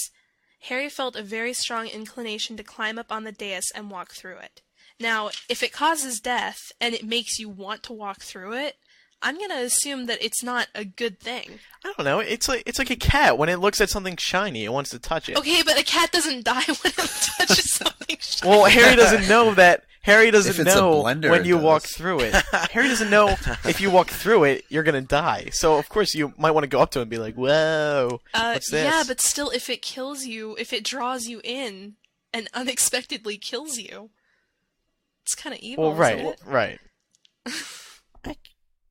Harry felt a very strong inclination to climb up on the dais and walk through it. Now, if it causes death and it makes you want to walk through it, I'm going to assume that it's not a good thing. I don't know. It's like a cat. When it looks at something shiny, it wants to touch it. Okay, but a cat doesn't die when it touches something shiny. Well, Harry doesn't know that. Harry doesn't If it's a know blender, when it you does. walk through it. Harry doesn't know if you walk through it, you're going to die. So, of course, you might want to go up to him and be like, whoa, what's this? Yeah, but still, if it kills you, if it draws you in and unexpectedly kills you, it's kind of evil, Well, right, isn't it? right. I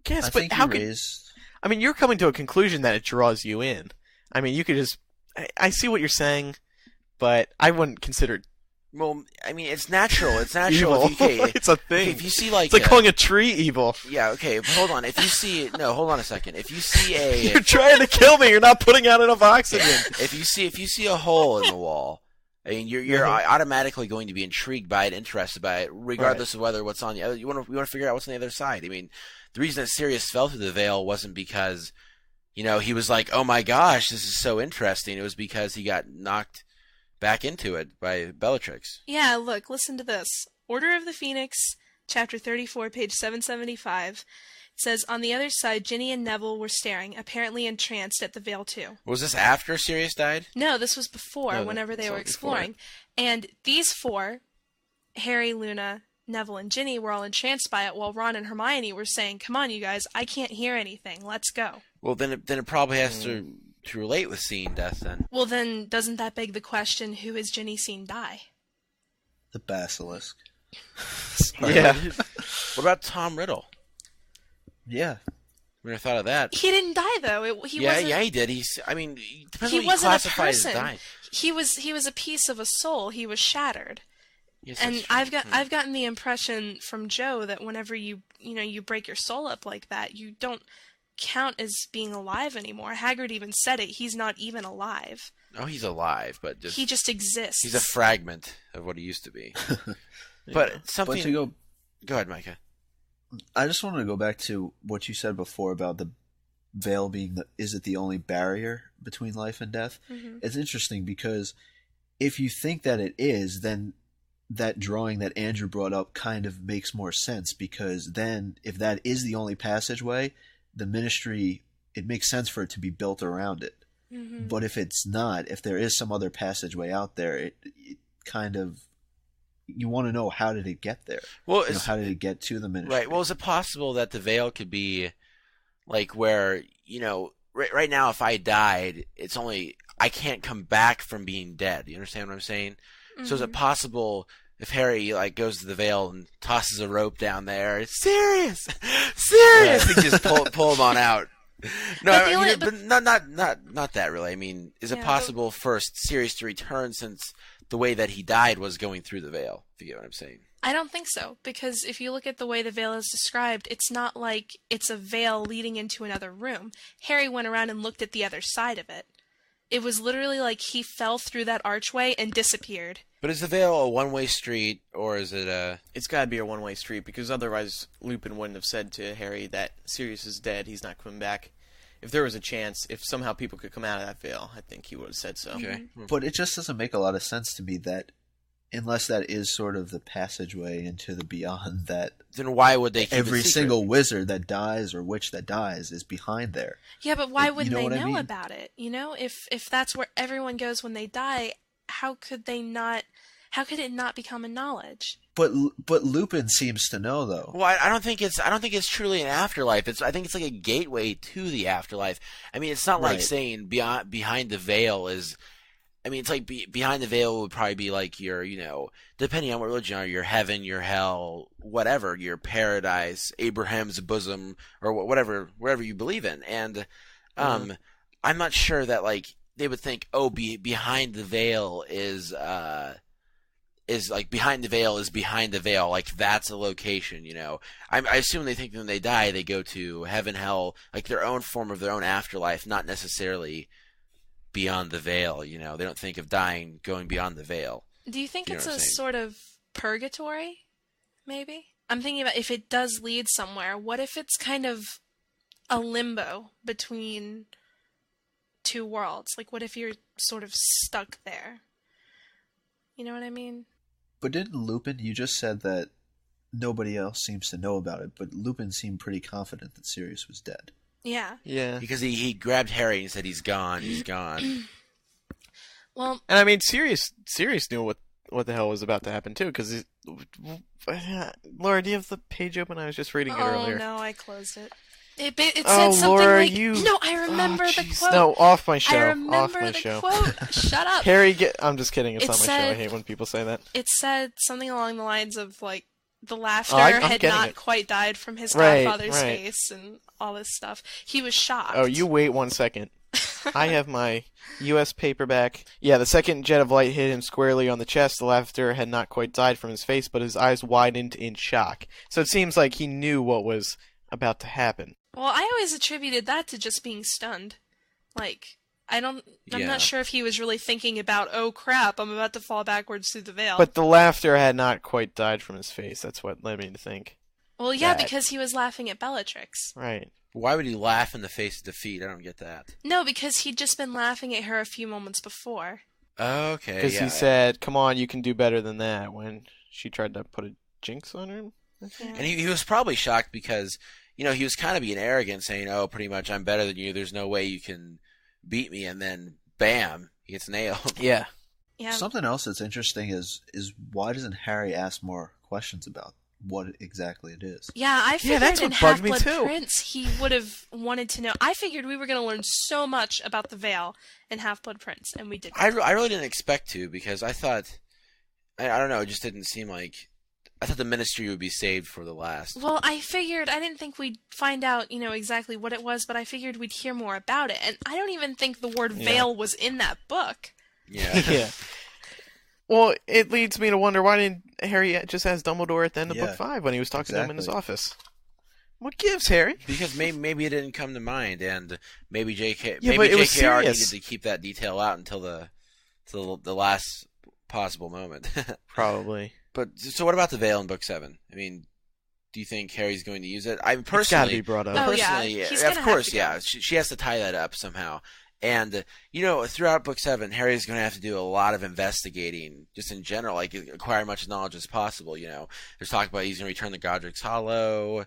guess, I but think how you could... raised... I mean, you're coming to a conclusion that it draws you in. I mean, you could just... I see what you're saying, but I wouldn't consider it Well, I mean, it's natural. It's natural. evil. If you, It's a thing. if you see like... It's like calling a tree evil. Yeah, okay, but hold on. If you see... No, hold on a second. If you see a... You're trying to kill me. You're not putting out enough oxygen. If you see a hole in the wall, I mean, you're automatically going to be intrigued by it, interested by it, regardless of whether what's on the other. You want to figure out what's on the other side. I mean, the reason that Sirius fell through the veil wasn't because, he was like, oh my gosh, this is so interesting. It was because he got knocked back into it by Bellatrix. Yeah, look, listen to this. Order of the Phoenix, chapter 34, page 775. It says, on the other side, Ginny and Neville were staring, apparently entranced at the veil too. Was this after Sirius died? No, this was before, No, whenever they it's were all exploring. And these four, Harry, Luna, Neville, and Ginny, were all entranced by it, while Ron and Hermione were saying, come on, you guys, I can't hear anything, let's go. Well, then it probably has to relate with seeing death then. Well, then, doesn't that beg the question, who has Ginny seen die? The basilisk. Yeah. What about Tom Riddle? Yeah. We never thought of that. He didn't die, though. He wasn't, he did. It depends he on what you wasn't a classify as person. dying. He was a piece of a soul. He was shattered. Yes, And that's true. I've gotten the impression from Joe that whenever you break your soul up like that, you don't count as being alive anymore. Hagrid even said it. He's not even alive. Oh, he's alive, but He just exists. he's a fragment of what he used to be. But something. But to go... Go ahead, Micah. I just wanted to go back to what you said before about the veil being is it the only barrier between life and death? Mhm. It's interesting because if you think that it is, then that drawing that Andrew brought up kind of makes more sense, because then if that is the only passageway, the Ministry, it makes sense for it to be built around it. Mhm. But if it's not, if there is some other passageway out there, it kind of, you want to know, how did it get there? Well, How did it get to the Ministry? right. Well, is it possible that the veil could be like where right now, if I died, it's only I can't come back from being dead. You understand what I'm saying? So is it possible if Harry goes to the veil and tosses a rope down there, it's Sirius, he just pull him on out? No, but not that really. I mean, is it possible for Sirius to return, since the way that he died was going through the veil? If you get what I'm saying. I don't think so, because if you look at the way the veil is described, it's not like it's a veil leading into another room. Harry went around and looked at the other side of it. It was literally like he fell through that archway and disappeared. But is the Veil a one-way street, or is it a... It's got to be a one-way street, because otherwise Lupin wouldn't have said to Harry that Sirius is dead, he's not coming back. If there was a chance, if somehow people could come out of that veil, I think he would have said so. Okay. But it just doesn't make a lot of sense to me that, unless that is sort of the passageway into the beyond, that Then why would they keep every it secret? single wizard that dies or witch that dies is behind there. Yeah, but why wouldn't know they what I know mean? about it? You know, if that's where everyone goes when they die, how could they not? How could it not become a knowledge? But Lupin seems to know, though. Well, I don't think it's truly an afterlife. I think it's like a gateway to the afterlife. I mean, it's not like Right. saying behind the veil is. I mean, it's like behind the veil would probably be like your, depending on what religion you are, your heaven, your hell, whatever, your paradise, Abraham's bosom, or whatever, wherever you believe in. And I'm not sure that like they would think, oh, behind the veil is like behind the veil is behind the veil, like that's a location. I assume they think when they die they go to heaven, hell, like their own form of their own afterlife, not necessarily beyond the veil. They don't think of dying going beyond the veil. Do you think You know it's what I'm a saying? sort of purgatory? Maybe. I'm thinking about if it does lead somewhere. What if it's kind of a limbo between two worlds? Like, what if you're sort of stuck there? You know what I mean? But didn't Lupin, you just said that nobody else seems to know about it, but Lupin seemed pretty confident that Sirius was dead. Yeah. Yeah. Because he grabbed Harry and said he's gone. Well, And I mean, Sirius knew what the hell was about to happen, too, because... Laura, do you have the page open? I was just reading it earlier. oh no, I closed it. It said Oh, something Laura, like, you... no, I remember Oh, the jeez. quote. No, off my show. I remember Off my the show. quote. Shut up. Harry, I'm just kidding. It's It on my show. I said- hate when people say that. It said something along the lines of, like, the laughter I'm had getting not it. quite died from his Right, godfather's right. face and all this stuff. He was shocked. Oh, you wait 1 second. I have my U.S. paperback. Yeah, the second jet of light hit him squarely on the chest. The laughter had not quite died from his face, but his eyes widened in shock. So it seems like he knew what was about to happen. Well, I always attributed that to just being stunned. Like, I'm Yeah. not sure if he was really thinking about, oh crap, I'm about to fall backwards through the veil. But the laughter had not quite died from his face. That's what led me to think. well, yeah, that- because he was laughing at Bellatrix. Right. Why would he laugh in the face of defeat? I don't get that. No, because he'd just been laughing at her a few moments before. Okay. Because yeah. he said, come on, you can do better than that, when she tried to put a jinx on him. Yeah. And he was probably shocked because, he was kind of being arrogant, saying, oh, pretty much I'm better than you. There's no way you can beat me. And then, bam, he gets nailed. Yeah. Yeah. Something else that's interesting is why doesn't Harry ask more questions about what exactly it is? Yeah, I figured that's in what bugged me Half-Blood too. Prince he would have wanted to know. I figured we were going to learn so much about the Veil in Half-Blood Prince, and we didn't. I really didn't expect to because I thought, I don't know, it just didn't seem like, I thought the ministry would be saved for the last. Well, I didn't think we'd find out, exactly what it was, but I figured we'd hear more about it. And I don't even think the word veil was in that book. Yeah. Yeah. Well, it leads me to wonder, why didn't Harry just ask Dumbledore at the end of Yeah, Book 5 when he was talking to him in his exactly. office? What gives, Harry? Because maybe it didn't come to mind, and maybe Yeah, maybe but it was JKR serious. needed to keep that detail out until the last possible moment. Probably. But so what about the veil in Book 7? I mean, do you think Harry's going to use it? I It's got to personally, be brought up. Oh, yeah. personally, He's of gonna course, have to yeah. go. She has to tie that up somehow. And throughout Book 7, Harry's going to have to do a lot of investigating, just in general, like acquire much knowledge as possible. There's talk about he's going to return to Godric's Hollow,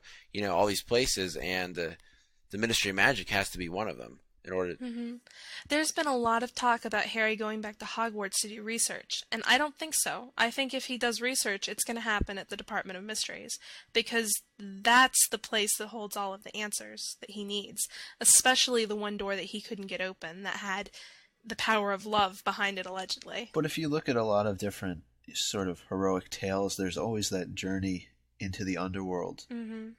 all these places, and the Ministry of Magic has to be one of them in order. Hmm. There's been a lot of talk about Harry going back to Hogwarts to do research, and I don't think so. I think if he does research, it's going to happen at the Department of Mysteries, because that's the place that holds all of the answers that he needs, especially the one door that he couldn't get open that had the power of love behind it, allegedly. But if you look at a lot of different sort of heroic tales, there's always that journey into the underworld Hmm.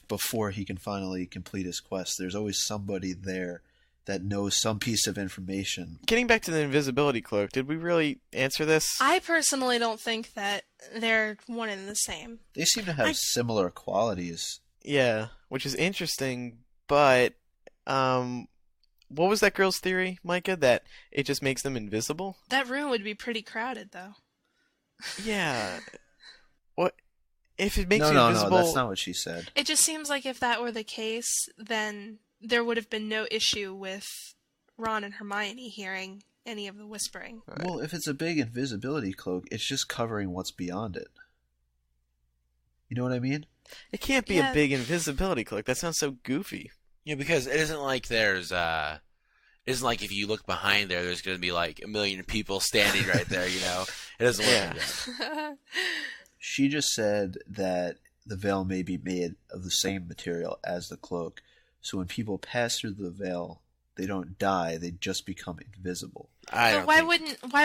before he can finally complete his quest. There's always somebody there that knows some piece of information. Getting back to the invisibility cloak, did we really answer this? I personally don't think that they're one and the same. They seem to have similar qualities. Yeah, which is interesting, but what was that girl's theory, Micah? That it just makes them invisible? That room would be pretty crowded, though. Yeah. What if it makes you No, invisible? that's not what she said. It just seems like if that were the case, then there would have been no issue with Ron and Hermione hearing any of the whispering. Right. Well, if it's a big invisibility cloak, it's just covering what's beyond it. You know what I mean? It can't be a big invisibility cloak. That sounds so goofy. Yeah, because it isn't like there's it isn't like if you look behind there's going to be like a million people standing right there, you know? It doesn't look like that. She just said that the veil may be made of the same material as the cloak, so when people pass through the veil, they don't die, they just become invisible. But why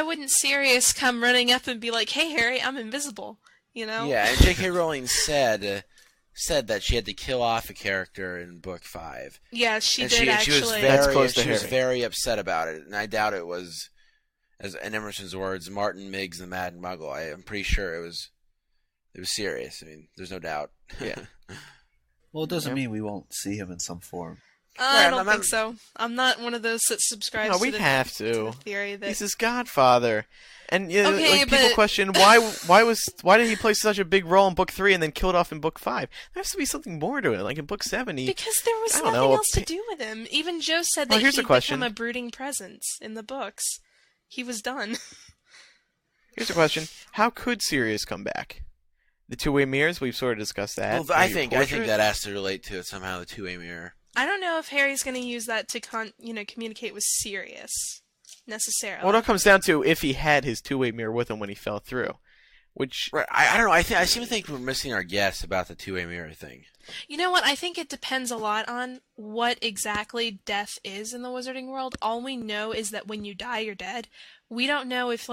wouldn't Sirius come running up and be like, "Hey Harry, I'm invisible," you know? Yeah, and J.K. Rowling said that she had to kill off a character in book 5. Yeah, she and did actually. She was That's close to she was Harry. very upset about it, and I doubt it was, as in Emerson's words, Martin Miggs the Mad Muggle. I'm pretty sure it was Sirius. I mean, there's no doubt. Yeah. Well, it doesn't mean we won't see him in some form. I don't think so. I'm not one of those that subscribes No, we to have to to. the theory that... He's his godfather. And Okay, people but- question why did he play such a big role in book 3 and then kill it off in book 5? There has to be something more to it. Like in book 7, Because there was I don't nothing know, else to do with him. Even Joe said Well, that here's he'd a question. become a brooding presence in the books. He was done. Here's a question: how could Sirius come back? The two-way mirrors, we've sort of discussed that. Well, I Maybe a think portrait? that has to relate to it somehow. The two-way mirror. I don't know if Harry's going to use that to communicate with Sirius necessarily. Well, it all comes down to if he had his two-way mirror with him when he fell through, which Right. I don't know. I seem to think we're missing our guess about the two-way mirror thing. You know what? I think it depends a lot on what exactly death is in the wizarding world. All we know is that when you die, you're dead. We don't know if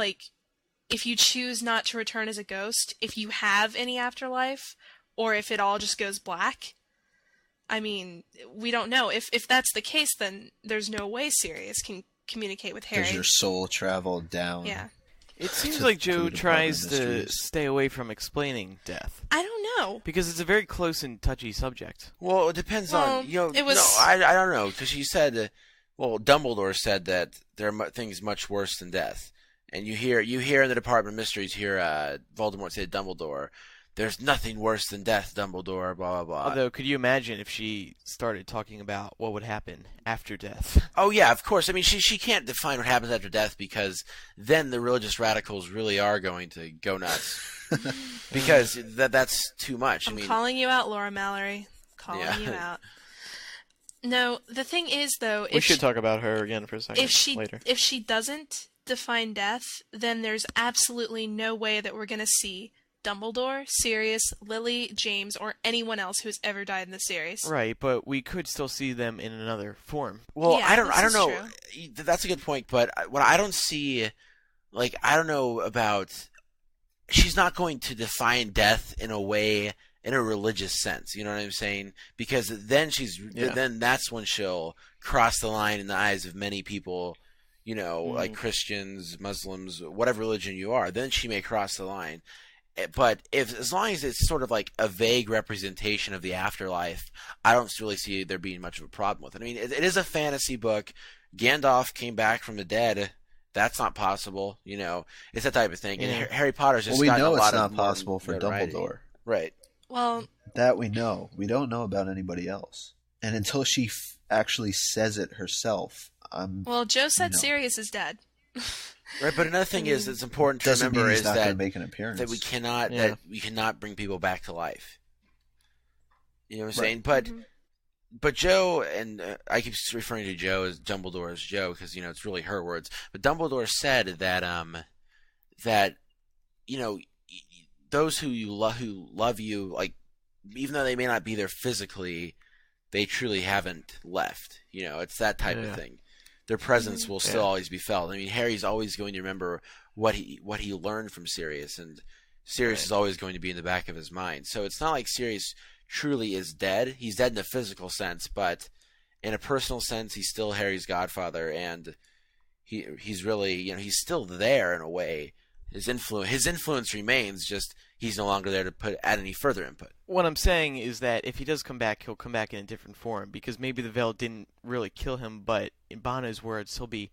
you choose not to return as a ghost, if you have any afterlife, or if it all just goes black. I mean, we don't know. If that's the case, then there's no way Sirius can communicate with Harry. Does your soul travel down? Yeah. it seems To- like to Joe the tries Department of to Mysteries. stay away from explaining death I don't know. because it's a very close and touchy subject. Well, it depends Well, on it was- No, I don't know because she said, Dumbledore said that there are things much worse than death, and you hear in the Department of Mysteries Voldemort say to Dumbledore, "There's nothing worse than death, Dumbledore." Blah blah blah. Although, could you imagine if she started talking about what would happen after death? Oh yeah, of course. I mean, she can't define what happens after death because then the religious radicals really are going to go nuts because that's too much. I'm calling you out, Laura Mallory. Calling Yeah. you out. No, the thing is, though, We if should she, talk about her again for a second later. if she doesn't define death, then there's absolutely no way that we're going to see Dumbledore, Sirius, Lily, James, or anyone else who's ever died in the series. Right, but we could still see them in another form. Well, Yeah, I don't this is know. true. That's a good point, but what I don't see, I don't know about. She's not going to define death in a way, in a religious sense. You know what I'm saying? Because then then that's when she'll cross the line in the eyes of many people. Like Christians, Muslims, whatever religion you are. Then she may cross the line. But as long as it's sort of like a vague representation of the afterlife, I don't really see there being much of a problem with it. I mean, it is a fantasy book. Gandalf came back from the dead. That's not possible. It's that type of thing. Yeah. And Harry Potter's just Well, we gotten know a lot it's of not possible for notoriety. Dumbledore. Right. Well, That we know. We don't know about anybody else. And until she actually says it herself, Joe said No. Sirius is dead. Right. But another thing is, it's important to doesn't mean remember he's is not going to that make an appearance. we cannot Yeah. bring people back to life. You know what I'm Right. saying? But Joe, and I keep referring to Joe as Dumbledore as Joe because it's really her words. But Dumbledore said that those who love you, like even though they may not be there physically, they truly haven't left. It's that type of thing. Their presence will still always be felt. I mean, Harry's always going to remember what he learned from Sirius, and Sirius is always going to be in the back of his mind. So it's not like Sirius truly is dead. He's dead in a physical sense, but in a personal sense, he's still Harry's godfather, and he's really he's still there in a way. his influence remains. Just he's no longer there to add any further input. What I'm saying is that if he does come back, he'll come back in a different form, because maybe the veil didn't really kill him, but in Bono's words, he'll be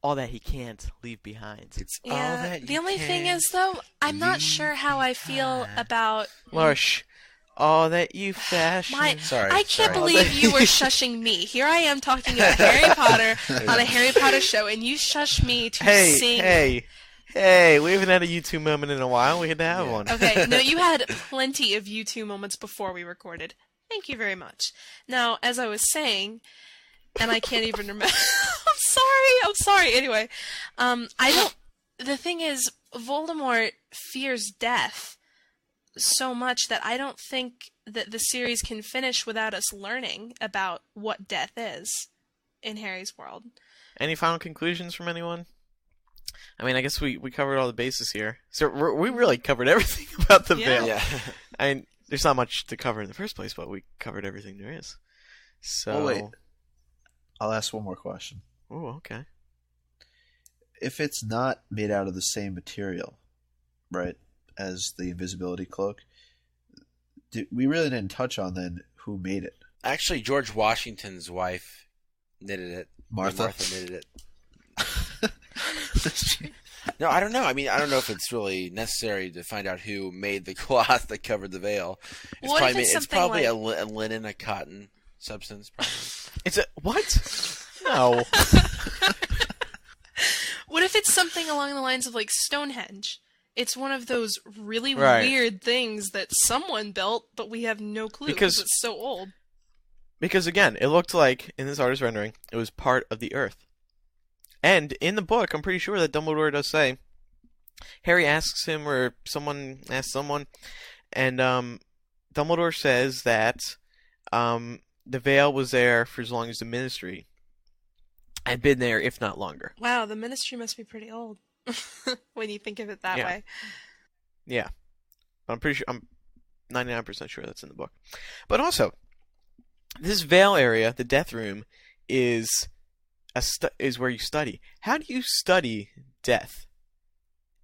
all that he can't leave behind. It's all that you the only thing is, though, I'm not sure how I feel about... Lush, all that you fashion. Sorry. I can't believe you were shushing me. Here I am talking about Harry Potter on a Harry Potter show, and you shush me to sing... Hey, we haven't had a U2 moment in a while. We had to have one. Okay, no, you had plenty of U2 moments before we recorded. Thank you very much. Now, as I was saying, and I can't even remember... I'm sorry. Anyway, the thing is, Voldemort fears death so much that I don't think that the series can finish without us learning about what death is in Harry's world. Any final conclusions from anyone? I mean, I guess we covered all the bases here. So we really covered everything about the veil. Yeah. I mean, there's not much to cover in the first place, but we covered everything there is. So. Oh, wait. I'll ask one more question. Oh, okay. If it's not made out of the same material, right, as the invisibility cloak, we really didn't touch on then who made it. Actually, George Washington's wife knitted it. Martha knitted it. No, I don't know. I mean, I don't know if it's really necessary to find out who made the cloth that covered the veil. It's probably a linen, a cotton substance, probably. It's a what? No. What if it's something along the lines of like Stonehenge? It's one of those really weird things that someone built, but we have no clue because it's so old. Because again, it looked like in this artist rendering, it was part of the Earth. And in the book, I'm pretty sure that Dumbledore does say, Harry asks him, or someone asks someone, and Dumbledore says that the veil was there for as long as the Ministry had been there, if not longer. Wow, the Ministry must be pretty old when you think of it that way. Yeah, I'm pretty sure. I'm 99% sure that's in the book. But also, this veil area, the Death Room, is where you study. How do you study death?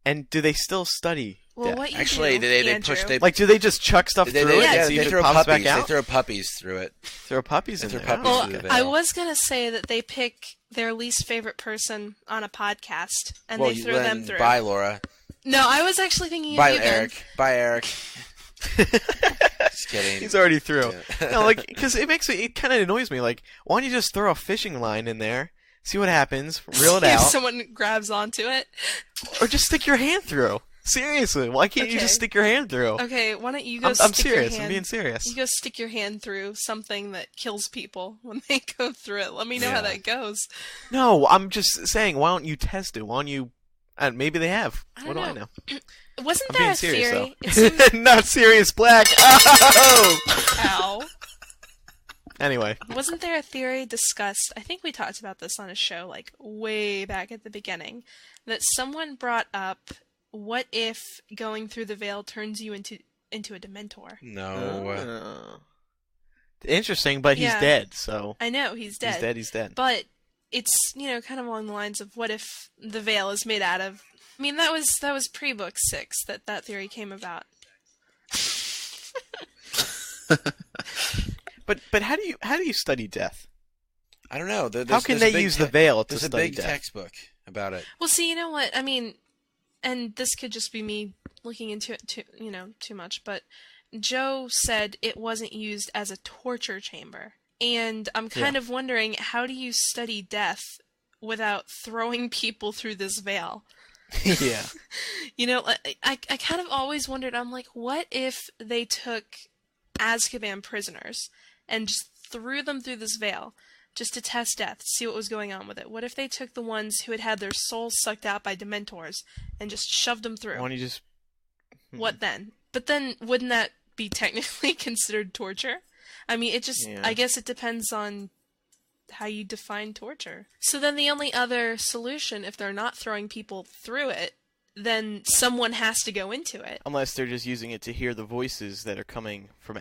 And do they still study death? What you Actually, do, they Andrew, push. Like, do they just chuck stuff through it and see if it pops back out? They throw puppies through it. Throw puppies in there. Puppies through the veil. I was going to say that they pick their least favorite person on a podcast, and they throw them through. Bye, Laura. No, I was actually thinking Bye, of you, Eric. Ben. Bye, Eric. Just kidding. He's already through. Yeah. No, like, because it kind of annoys me. Like, why don't you just throw a fishing line in there, see what happens, reel it If out, someone grabs onto it. or just stick your hand through? Seriously, why can't you just stick your hand through? Okay, why don't you go I'm stick your serious. hand... I'm being serious. You go stick your hand through something that kills people when they go through it. Let me know how that goes. No, I'm just saying, why don't you test it? Why don't you... maybe they have. What do I know? Wasn't I'm there being a serious, theory? though. Not Sirius Black. Oh! Ow. Anyway. Wasn't there a theory discussed, I think we talked about this on a show, like, way back at the beginning, that someone brought up, what if going through the veil turns you into a Dementor? No. Interesting, but he's dead, so... I know, he's dead. He's dead. But it's, kind of along the lines of, what if the veil is made out of... I mean, that was pre-book 6 that theory came about. But how do you study death? I don't know. How can they use the veil to study death? There's a big textbook about it. Well, see, you know what? I mean, and this could just be me looking into it too much, but Joe said it wasn't used as a torture chamber. And I'm kind of wondering, how do you study death without throwing people through this veil? Yeah. I kind of always wondered, I'm like, what if they took Azkaban prisoners and just threw them through this veil just to test death, see what was going on with it? What if they took the ones who had had their souls sucked out by Dementors and just shoved them through? Why don't you just... What then? But then, wouldn't that be technically considered torture? I mean, I guess it depends on how you define torture. So then the only other solution, if they're not throwing people through it, then someone has to go into it. Unless they're just using it to hear the voices that are coming from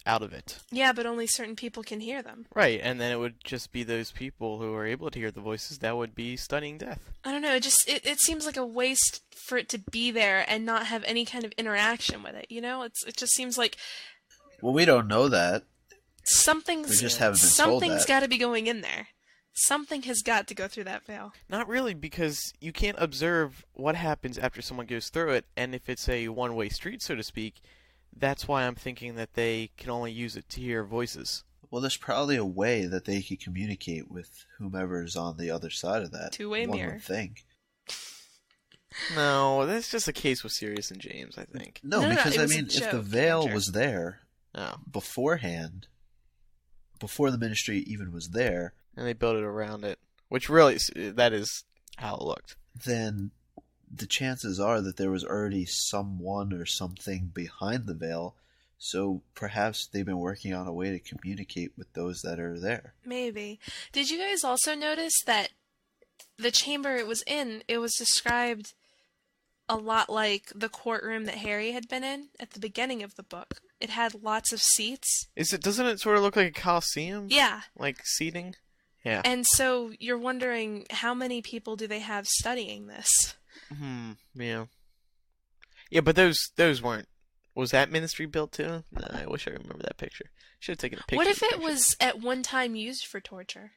out of it. Yeah, but only certain people can hear them. Right, and then it would just be those people who are able to hear the voices that would be studying death. I don't know, it seems like a waste for it to be there and not have any kind of interaction with it, you know? It just seems like... Well, we don't know that. Something's We just haven't been told that. got to be going in there. Something has got to go through that veil. Not really, because you can't observe what happens after someone goes through it, and if it's a one-way street, so to speak, that's why I'm thinking that they can only use it to hear voices. Well, there's probably a way that they could communicate with whomever's on the other side of that. Two-way mirror. One would think. No, that's just a case with Sirius and James, I think. No, because, it I was a mean, if the joke, veil Andrew. was there Oh. beforehand, before the Ministry even was there, And they built it around it, which really, that is how it looked. then the chances are that there was already someone or something behind the veil, so perhaps they've been working on a way to communicate with those that are there. Maybe. Did you guys also notice that the chamber it was in, it was described a lot like the courtroom that Harry had been in at the beginning of the book? It had lots of seats. Doesn't it sort of look like a coliseum? Yeah. Like seating? Yeah. And so you're wondering, how many people do they have studying this? Yeah. Yeah, but those weren't... Was that ministry built too? No, I wish I remember that picture. Should have taken a picture. What if of the it picture. was at one time used for torture?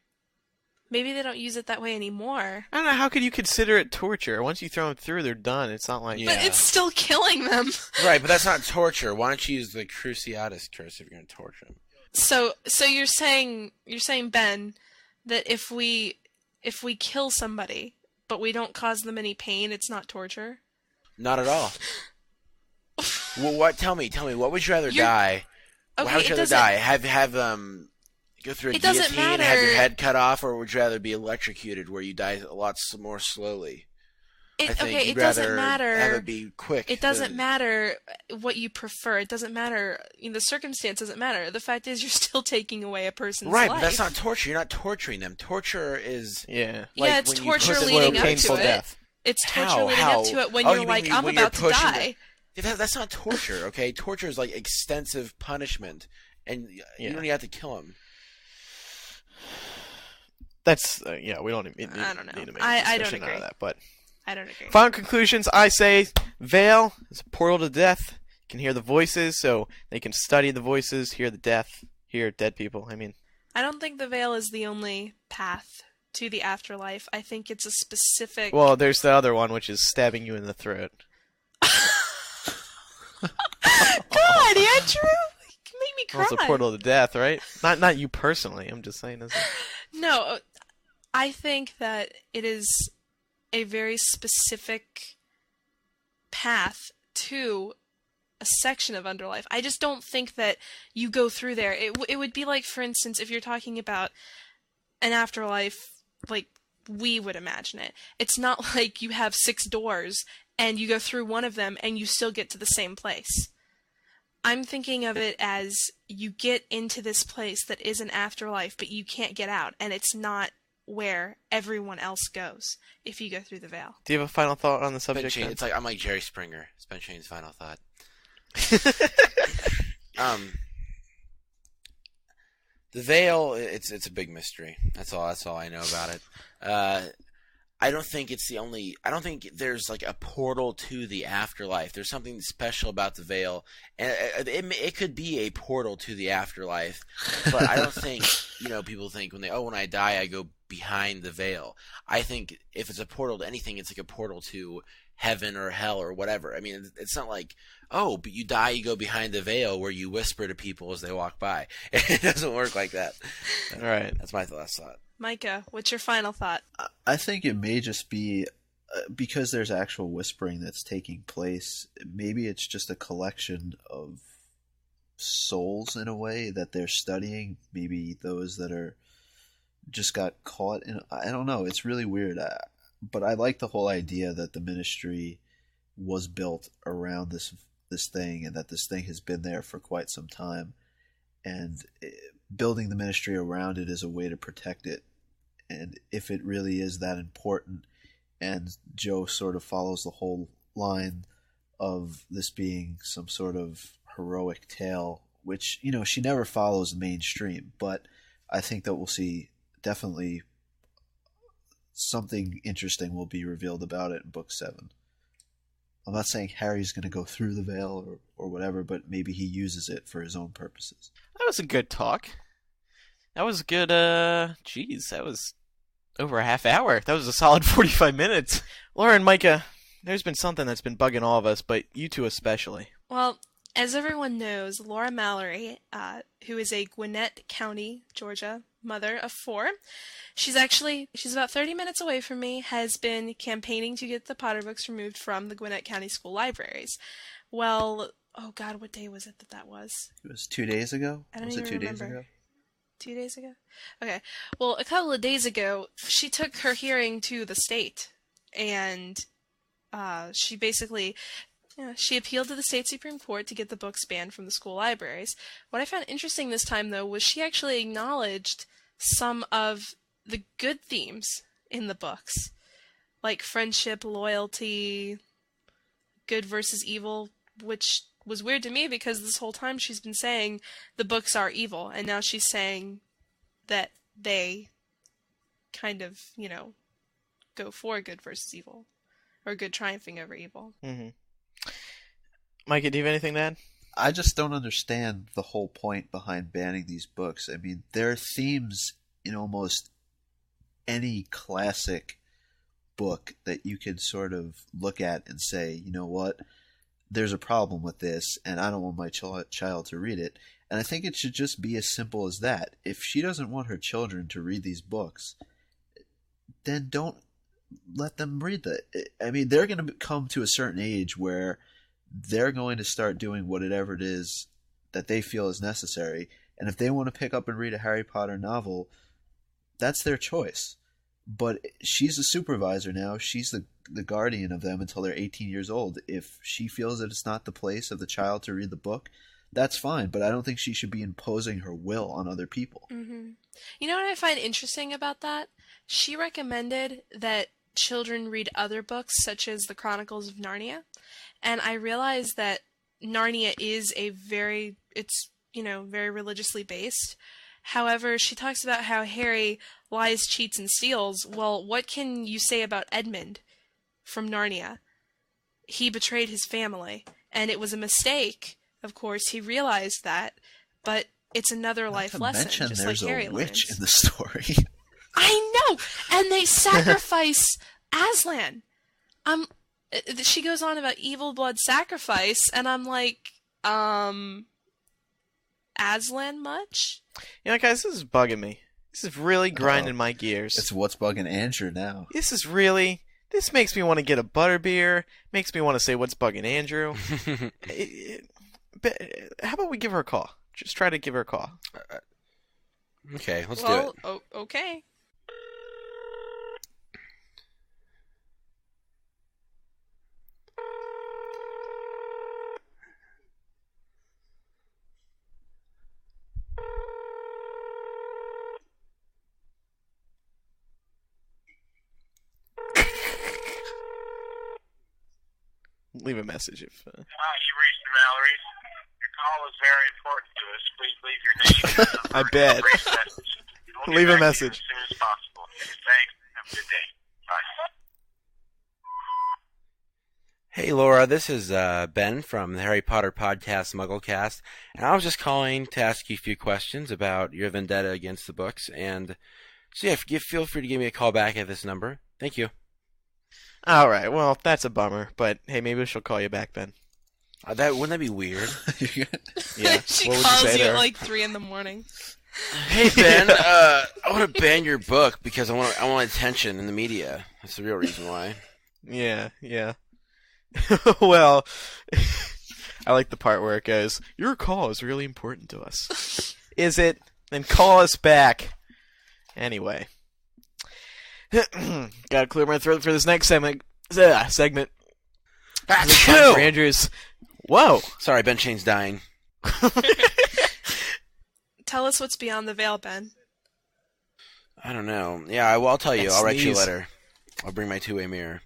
Maybe they don't use it that way anymore. I don't know, how could you consider it torture? Once you throw them through, they're done. It's not like... Yeah. But it's still killing them. Right, but that's not torture. Why don't you use the Cruciatus curse if you're going to torture them? So you're saying, Ben, that if we kill somebody, but we don't cause them any pain, it's not torture? Not at all. Well, what? Tell me. What would you rather You're- die? Okay, How would it you rather doesn't- die? Have go through a It doesn't guillotine and have your matter. head cut off, or would you rather be electrocuted, where you die a lot more slowly? I think Okay, you'd it doesn't rather matter. have it be quick. It doesn't matter what you prefer. It doesn't matter. The circumstance doesn't matter. The fact is, you're still taking away a person's Right, life. but that's not torture. You're not torturing them. Torture is Yeah. like Yeah, it's when you put torture the leading up painful to it. death. It's torture How? leading How? up to it when Oh, you're you like, mean I'm when you're about to pushing die. That's not torture, okay? Torture is like extensive punishment, and you Yeah. don't even have to kill them. That's, we don't need, I don't know. need to make I a don't discussion out agree. of that, but... I don't agree. Final conclusions, I say Veil is a portal to death. You can hear the voices, so they can study the voices, hear the death, hear dead people. I mean... I don't think the veil is the only path to the afterlife. I think it's a specific... Well, there's the other one, which is stabbing you in the throat. God, Andrew! You make me cry. Well, it's a portal to death, right? Not you personally, I'm just saying this. No, I think that it is a very specific path to a section of underlife. I just don't think that you go through there. It would be like, for instance, if you're talking about an afterlife like we would imagine it. It's not like you have 6 doors and you go through one of them and you still get to the same place. I'm thinking of it as you get into this place that is an afterlife, but you can't get out, and it's not where everyone else goes if you go through the veil. Do you have a final thought on the subject? Ben Shane, then? it's like I'm like Jerry Springer. It's Ben Shane's final thought. The veil, it's a big mystery. That's all I know about it. I don't think it's the only. I don't think there's like a portal to the afterlife. There's something special about the veil, and it could be a portal to the afterlife. But I don't think people think when I die I go behind the veil. I think if it's a portal to anything, it's like a portal to heaven or hell or whatever. I mean, it's not like, but you die, you go behind the veil where you whisper to people as they walk by. It doesn't work like that. All right. That's my last thought. Micah, what's your final thought? I think it may just be because there's actual whispering that's taking place. Maybe it's just a collection of souls in a way that they're studying. Maybe those that are just got caught in. I don't know. It's really weird. But I like the whole idea that the ministry was built around this thing, and that this thing has been there for quite some time, and building the ministry around it is a way to protect it. And if it really is that important, and Joe sort of follows the whole line of this being some sort of heroic tale which, she never follows mainstream, but I think that we'll see definitely something interesting will be revealed about it in book 7. I'm not saying Harry's going to go through the veil or whatever, but maybe he uses it for his own purposes. That was a good talk. That was good, that was over a half hour. That was a solid 45 minutes. Laura and Micah, there's been something that's been bugging all of us, but you two especially. Well, as everyone knows, Laura Mallory, who is a Gwinnett County, Georgia mother of 4, she's about 30 minutes away from me, has been campaigning to get the Potter books removed from the Gwinnett County school libraries. Well, oh God, what day was it that was? It was 2 days ago? I don't was even it 2 remember. days ago? 2 days ago? Okay. Well, a couple of days ago, she took her hearing to the state, and she basically... she appealed to the state Supreme Court to get the books banned from the school libraries. What I found interesting this time, though, was she actually acknowledged some of the good themes in the books, like friendship, loyalty, good versus evil, which was weird to me because this whole time she's been saying the books are evil, and now she's saying that they kind of, go for good versus evil, or good triumphing over evil. Mm-hmm. Micah, do you have anything to add? I just don't understand the whole point behind banning these books. I mean, there are themes in almost any classic book that you can sort of look at and say, you know what, there's a problem with this, and I don't want my child to read it. And I think it should just be as simple as that. If she doesn't want her children to read these books, then don't let them read that. I mean, they're going to come to a certain age where they're going to start doing whatever it is that they feel is necessary. And if they want to pick up and read a Harry Potter novel, that's their choice. But she's a supervisor now. She's the guardian of them until they're 18 years old. If she feels that it's not the place of the child to read the book, that's fine. But I don't think she should be imposing her will on other people. Mm-hmm. You know what I find interesting about that? She recommended that children read other books, such as the Chronicles of Narnia. And I realize that Narnia is very religiously based. However, she talks about how Harry lies, cheats, and steals. Well, what can you say about Edmund from Narnia? He betrayed his family, and it was a mistake. Of course, he realized that, but it's another life lesson, just like Harry learns. There's a witch in the story. I know! And they sacrifice Aslan. She goes on about evil blood sacrifice, and I'm like, Aslan much? Guys, this is bugging me. This is really grinding my gears. It's what's bugging Andrew now. This makes me want to get a butterbeer, makes me want to say what's bugging Andrew. How about we give her a call? Just try to give her a call. Okay, let's do it. Okay. Leave a message if... Hi, you reached the Mallorys. Your call is very important to us. Please leave your name. I bet. We'll Leave get a back to you message. as soon as possible. Thanks. Have a good day. Bye. Hey Laura, this is Ben from the Harry Potter podcast MuggleCast, and I was just calling to ask you a few questions about your vendetta against the books, and so yeah, feel free to give me a call back at this number. Thank you. All right, well, that's a bummer, but hey, maybe she'll call you back then. Wouldn't that be weird? Yeah. She What would calls say you there? at like 3 a.m. Hey Ben, I want to ban your book because I want attention in the media. That's the real reason why. Yeah. Well, I like the part where it goes, your call is really important to us. Is it? Then call us back. Anyway. Gotta clear my throat for this next segment. Segment. Achoo! For Andrews. Whoa. Sorry, Ben Shane's dying. Tell us what's beyond the veil, Ben. I don't know. Yeah, I'll tell you. That I'll write you a sneeze. letter. I'll bring my two-way mirror.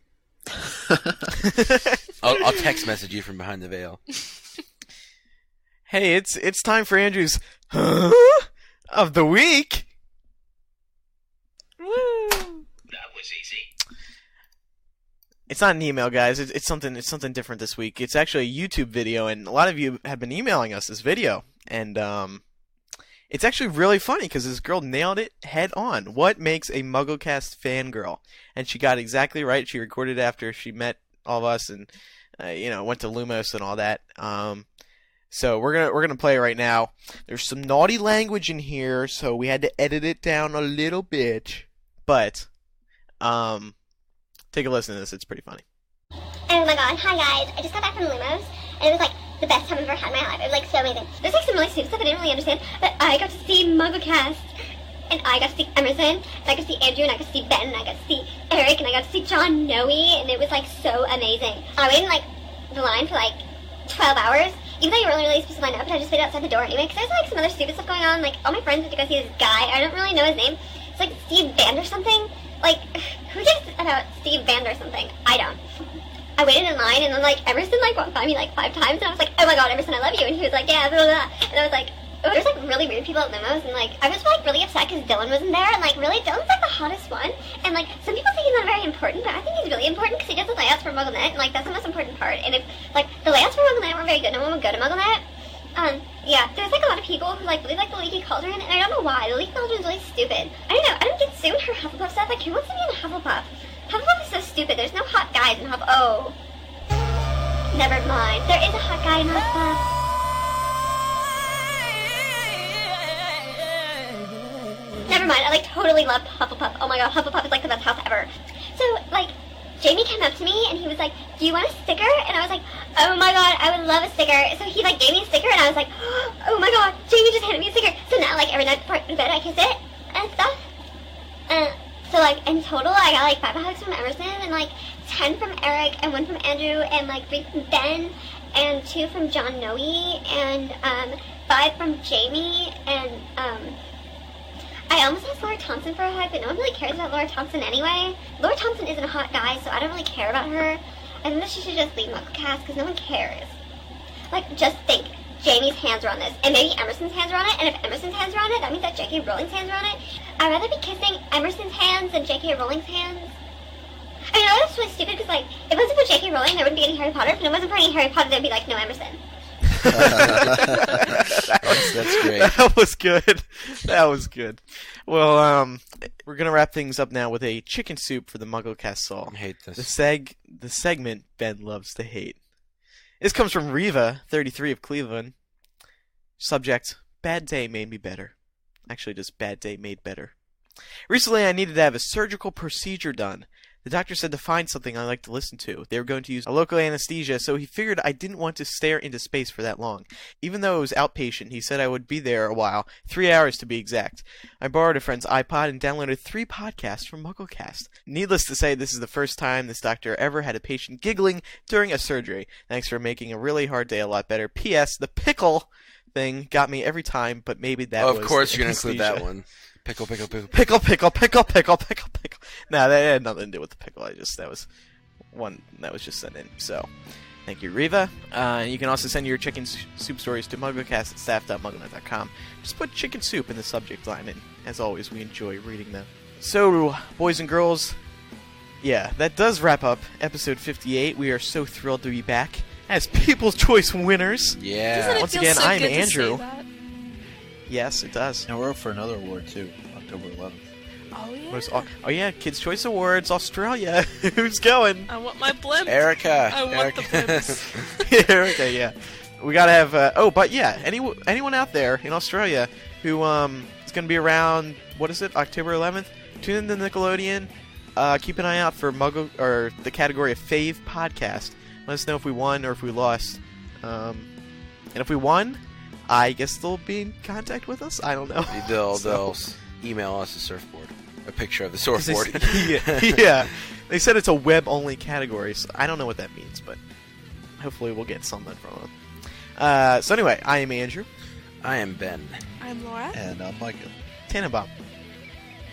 I'll text message you from behind the veil. Hey, it's time for Andrew's of the week. Woo! That was easy. It's not an email, guys. It's something different this week. It's actually a YouTube video, and a lot of you have been emailing us this video, and it's actually really funny because this girl nailed it head on. What makes a MuggleCast fangirl? And she got it exactly right. She recorded after she met all of us and went to Lumos and all that. So we're gonna play it right now. There's some naughty language in here, so we had to edit it down a little bit. But take a listen to this. It's pretty funny. Oh my god, hi guys. I just got back from Lumos, and it was like the best time I've ever had in my life. It was like so amazing. There's like some really stupid stuff I didn't really understand, but I got to see MuggleCast, and I got to see Emerson, and I got to see Andrew, and I got to see Ben, and I got to see Eric, and I got to see John Noe, and it was like so amazing. I waited in like the line for like 12 hours. Even though you weren't really supposed to line up, but I just waited outside the door anyway, because there's like some other stupid stuff going on. Like, all my friends went to go see this guy. I don't really know his name. It's like Steve Band or something. Like, who cares about Steve Band or something? I don't. I waited in line, and then like Emerson like walked by me like 5 times, and I was like, oh my god, Emerson, I love you. And he was like, yeah, blah, blah, blah. And I was like, there was like really weird people at Lumos, and like I was like really upset because Dylan wasn't there, and like really Dylan's like the hottest one, and like some people think he's not very important, but I think he's really important because he does the layouts for MuggleNet, and like that's the most important part. And if like the layouts for MuggleNet weren't very good, no one would go to MuggleNet. Yeah, there's like a lot of people who like really like the Leaky Cauldron, and I don't know why. The Leaky Cauldron is really stupid. I don't know. I don't get Sue and her Hufflepuff stuff. Like, who wants to be in a Hufflepuff? Hufflepuff is so stupid. There's no hot guys in Hufflepuff. Oh, never mind. There is a hot guy in Hufflepuff. Never mind, I like totally love Hufflepuff. Oh my god, Hufflepuff is like the best house ever. So like, Jamie came up to me and he was like, do you want a sticker? And I was like, oh my god, I would love a sticker. So he like gave me a sticker and I was like, oh my god, Jamie just handed me a sticker. So now like every night before I go to bed I kiss it and stuff. So like in total I got like 5 hugs from Emerson and like 10 from Eric and 1 from Andrew and like 3 from Ben and 2 from John Noe and 5 from Jamie and I almost asked Laura Thompson for a hug, but no one really cares about Laura Thompson anyway. Laura Thompson isn't a hot guy, so I don't really care about her. I think that she should just leave MuggleCast, because no one cares. Like, just think. Jamie's hands are on this, and maybe Emerson's hands are on it, and if Emerson's hands are on it, that means that J.K. Rowling's hands are on it. I'd rather be kissing Emerson's hands than J.K. Rowling's hands. I mean, I know that's really stupid, because, like, if it wasn't for J.K. Rowling, there wouldn't be any Harry Potter. If it wasn't for any Harry Potter, there'd be, like, no Emerson. That's great. That was good. That was good. Well, we're gonna wrap things up now with a chicken soup for the MuggleCast soul. I hate this. The segment Ben loves to hate. This comes from Reva, 33 of Cleveland. Subject: Bad day made me better. Actually, just bad day made better. Recently, I needed to have a surgical procedure done. The doctor said to find something I like to listen to. They were going to use a local anesthesia, so he figured I didn't want to stare into space for that long. Even though it was outpatient, he said I would be there a while, 3 hours to be exact. I borrowed a friend's iPod and downloaded 3 podcasts from MuggleCast. Needless to say, this is the first time this doctor ever had a patient giggling during a surgery. Thanks for making a really hard day a lot better. P.S. The pickle thing got me every time, but maybe that was of course you're going to anesthesia. include that one. Pickle. No, that had nothing to do with the pickle. That was one that was just sent in. So, thank you, Reva. You can also send your chicken soup stories to MuggleCast@staff.mugglenet.com. Just put chicken soup in the subject line, and as always, we enjoy reading them. So, boys and girls, yeah, that does wrap up episode 58. We are so thrilled to be back as People's Choice winners. Yeah. Doesn't it Once feel again, so I'm good to Andrew. say that? Yes, it does. And we're up for another award too, October 11th. Oh yeah. Kids' Choice Awards, Australia. Who's going? I want my blimp. Erica. I want the blimps. Erica, yeah. We gotta have. But yeah, anyone out there in Australia who is gonna be around? What is it? October 11th. Tune in to Nickelodeon. Keep an eye out for the category of Fave Podcast. Let us know if we won or if we lost. And if we won, I guess they'll be in contact with us. I don't know. They'll email us a surfboard, a picture of the surfboard. Yeah. They said it's a web-only category, so I don't know what that means, but hopefully we'll get something from them. So anyway, I am Andrew. I am Ben. I'm Laura. And Micah. Tannenbaum.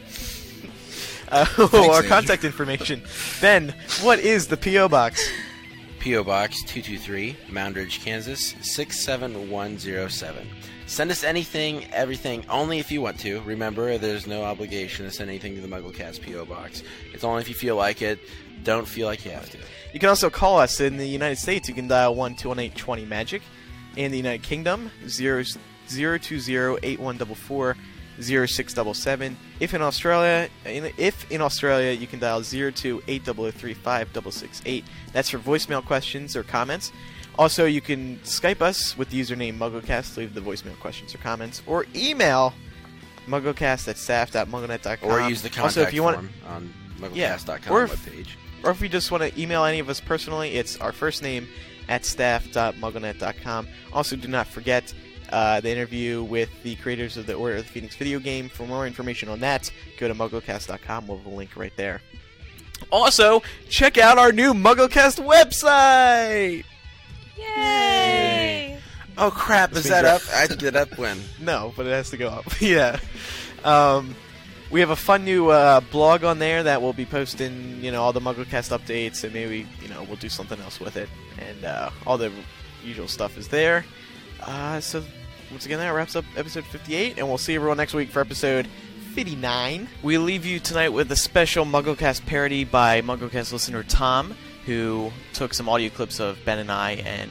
Thanks, Our Andrew. contact information. Ben, what is the P.O. Box? P.O. Box 223, Moundridge, Kansas 67107. Send us anything, everything, only if you want to. Remember, there's no obligation to send anything to the MuggleCast P.O. Box. It's only if you feel like it. Don't feel like you have to. You can also call us in the United States. You can dial 1-218-20-MAGIC. In the United Kingdom, 020-8144-0677. If in Australia, you can dial 02-8003-5668. That's for voicemail questions or comments. Also, you can Skype us with the username MuggleCast, leave the voicemail questions or comments, or email MuggleCast@staff.mugglenet.com. Or use the contact form on MuggleCast.com webpage. Or if you just want to email any of us personally, it's our first name at staff.mugglenet.com. Also, do not forget the interview with the creators of the Order of the Phoenix video game. For more information on that, go to MuggleCast.com. We'll have a link right there. Also, check out our new MuggleCast website! Yay! Oh crap, is that up? I did up when? No, but it has to go up. Yeah. We have a fun new blog on there that we'll be posting, all the MuggleCast updates, and maybe, we'll do something else with it. And all the usual stuff is there. So, once again, that wraps up episode 58, and we'll see everyone next week for episode 59. We leave you tonight with a special MuggleCast parody by MuggleCast listener Tom, who took some audio clips of Ben and I and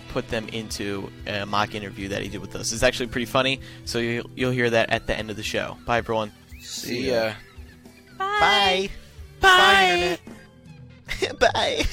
put them into a mock interview that he did with us. It's actually pretty funny, so you'll hear that at the end of the show. Bye, everyone. See ya. Bye. Bye. Bye, Internet. Bye.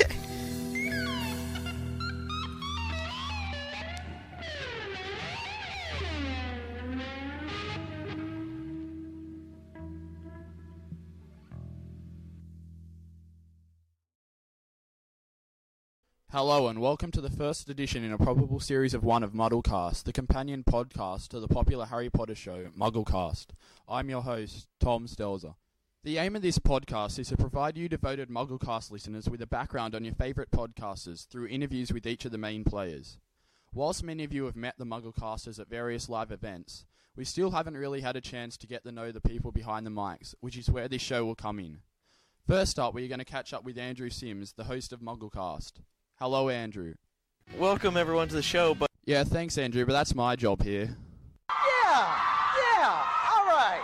Hello and welcome to the first edition in a probable series of one of MuggleCast, the companion podcast to the popular Harry Potter show, MuggleCast. I'm your host, Tom Stelzer. The aim of this podcast is to provide you devoted MuggleCast listeners with a background on your favourite podcasters through interviews with each of the main players. Whilst many of you have met the MuggleCasters at various live events, we still haven't really had a chance to get to know the people behind the mics, which is where this show will come in. First up, we're going to catch up with Andrew Sims, the host of MuggleCast. Hello, Andrew. Welcome, everyone, to the show, but... Yeah, thanks, Andrew, but that's my job here. Yeah, all right.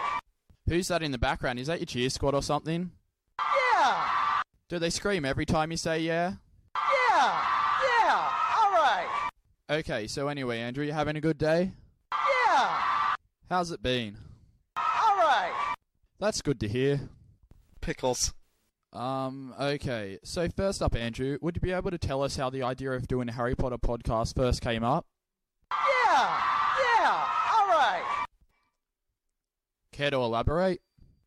Who's that in the background? Is that your cheer squad or something? Yeah, Do they scream every time you say yeah? all right. Okay, so anyway, Andrew, you having a good day? Yeah, How's it been? all right. That's good to hear. Pickles. Okay. So first up, Andrew, would you be able to tell us how the idea of doing a Harry Potter podcast first came up? Yeah, all right. Care to elaborate?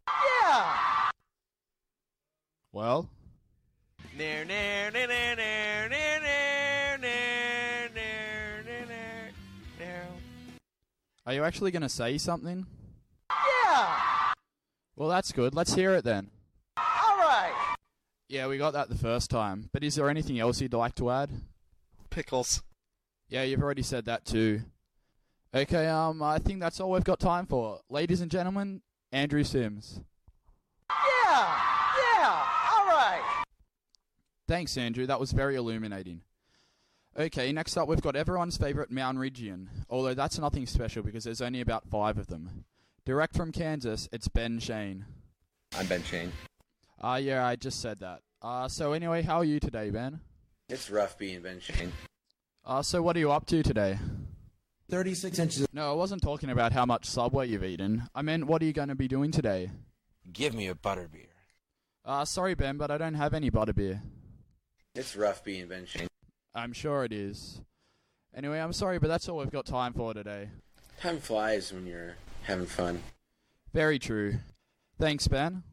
Yeah, Well, are you actually going to say something? yeah, Well, that's good. Let's hear it then. all right. Yeah, we got that the first time. But is there anything else you'd like to add? Pickles. Yeah, you've already said that too. Okay, I think that's all we've got time for. Ladies and gentlemen, Andrew Sims. Yeah, all right. Thanks, Andrew. That was very illuminating. Okay, next up we've got everyone's favourite Moundridgian, although that's nothing special because there's only about 5 of them. Direct from Kansas, it's Ben Shane. I'm Ben Shane. Yeah, I just said that. So anyway, how are you today, Ben? It's rough being Ben Shane. So what are you up to today? 36 inches. No, I wasn't talking about how much Subway you've eaten. I meant, what are you going to be doing today? Give me a butterbeer. Sorry, Ben, but I don't have any butterbeer. It's rough being Ben Shane. I'm sure it is. Anyway, I'm sorry, but that's all we've got time for today. Time flies when you're having fun. Very true. Thanks, Ben.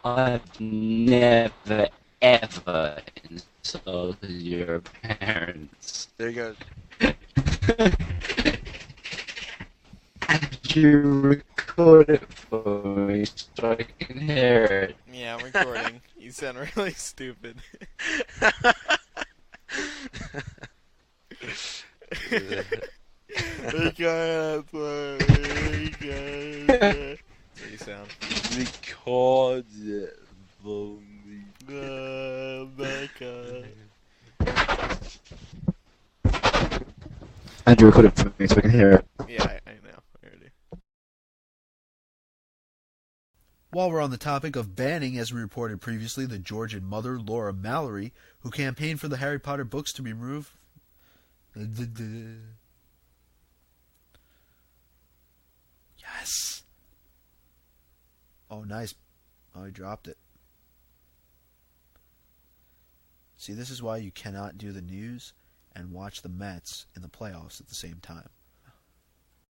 I've never ever insulted your parents. There you go. And you record it for me so I can hear it. Yeah, I'm recording. You sound really stupid. That's what you sound. Andrew, record it for me so I can hear it. Yeah, I know. Already. While we're on the topic of banning, as we reported previously, the Georgian mother, Laura Mallory, who campaigned for the Harry Potter books to be removed. Yes. Oh, nice. Oh, he dropped it. See, this is why you cannot do the news and watch the Mets in the playoffs at the same time.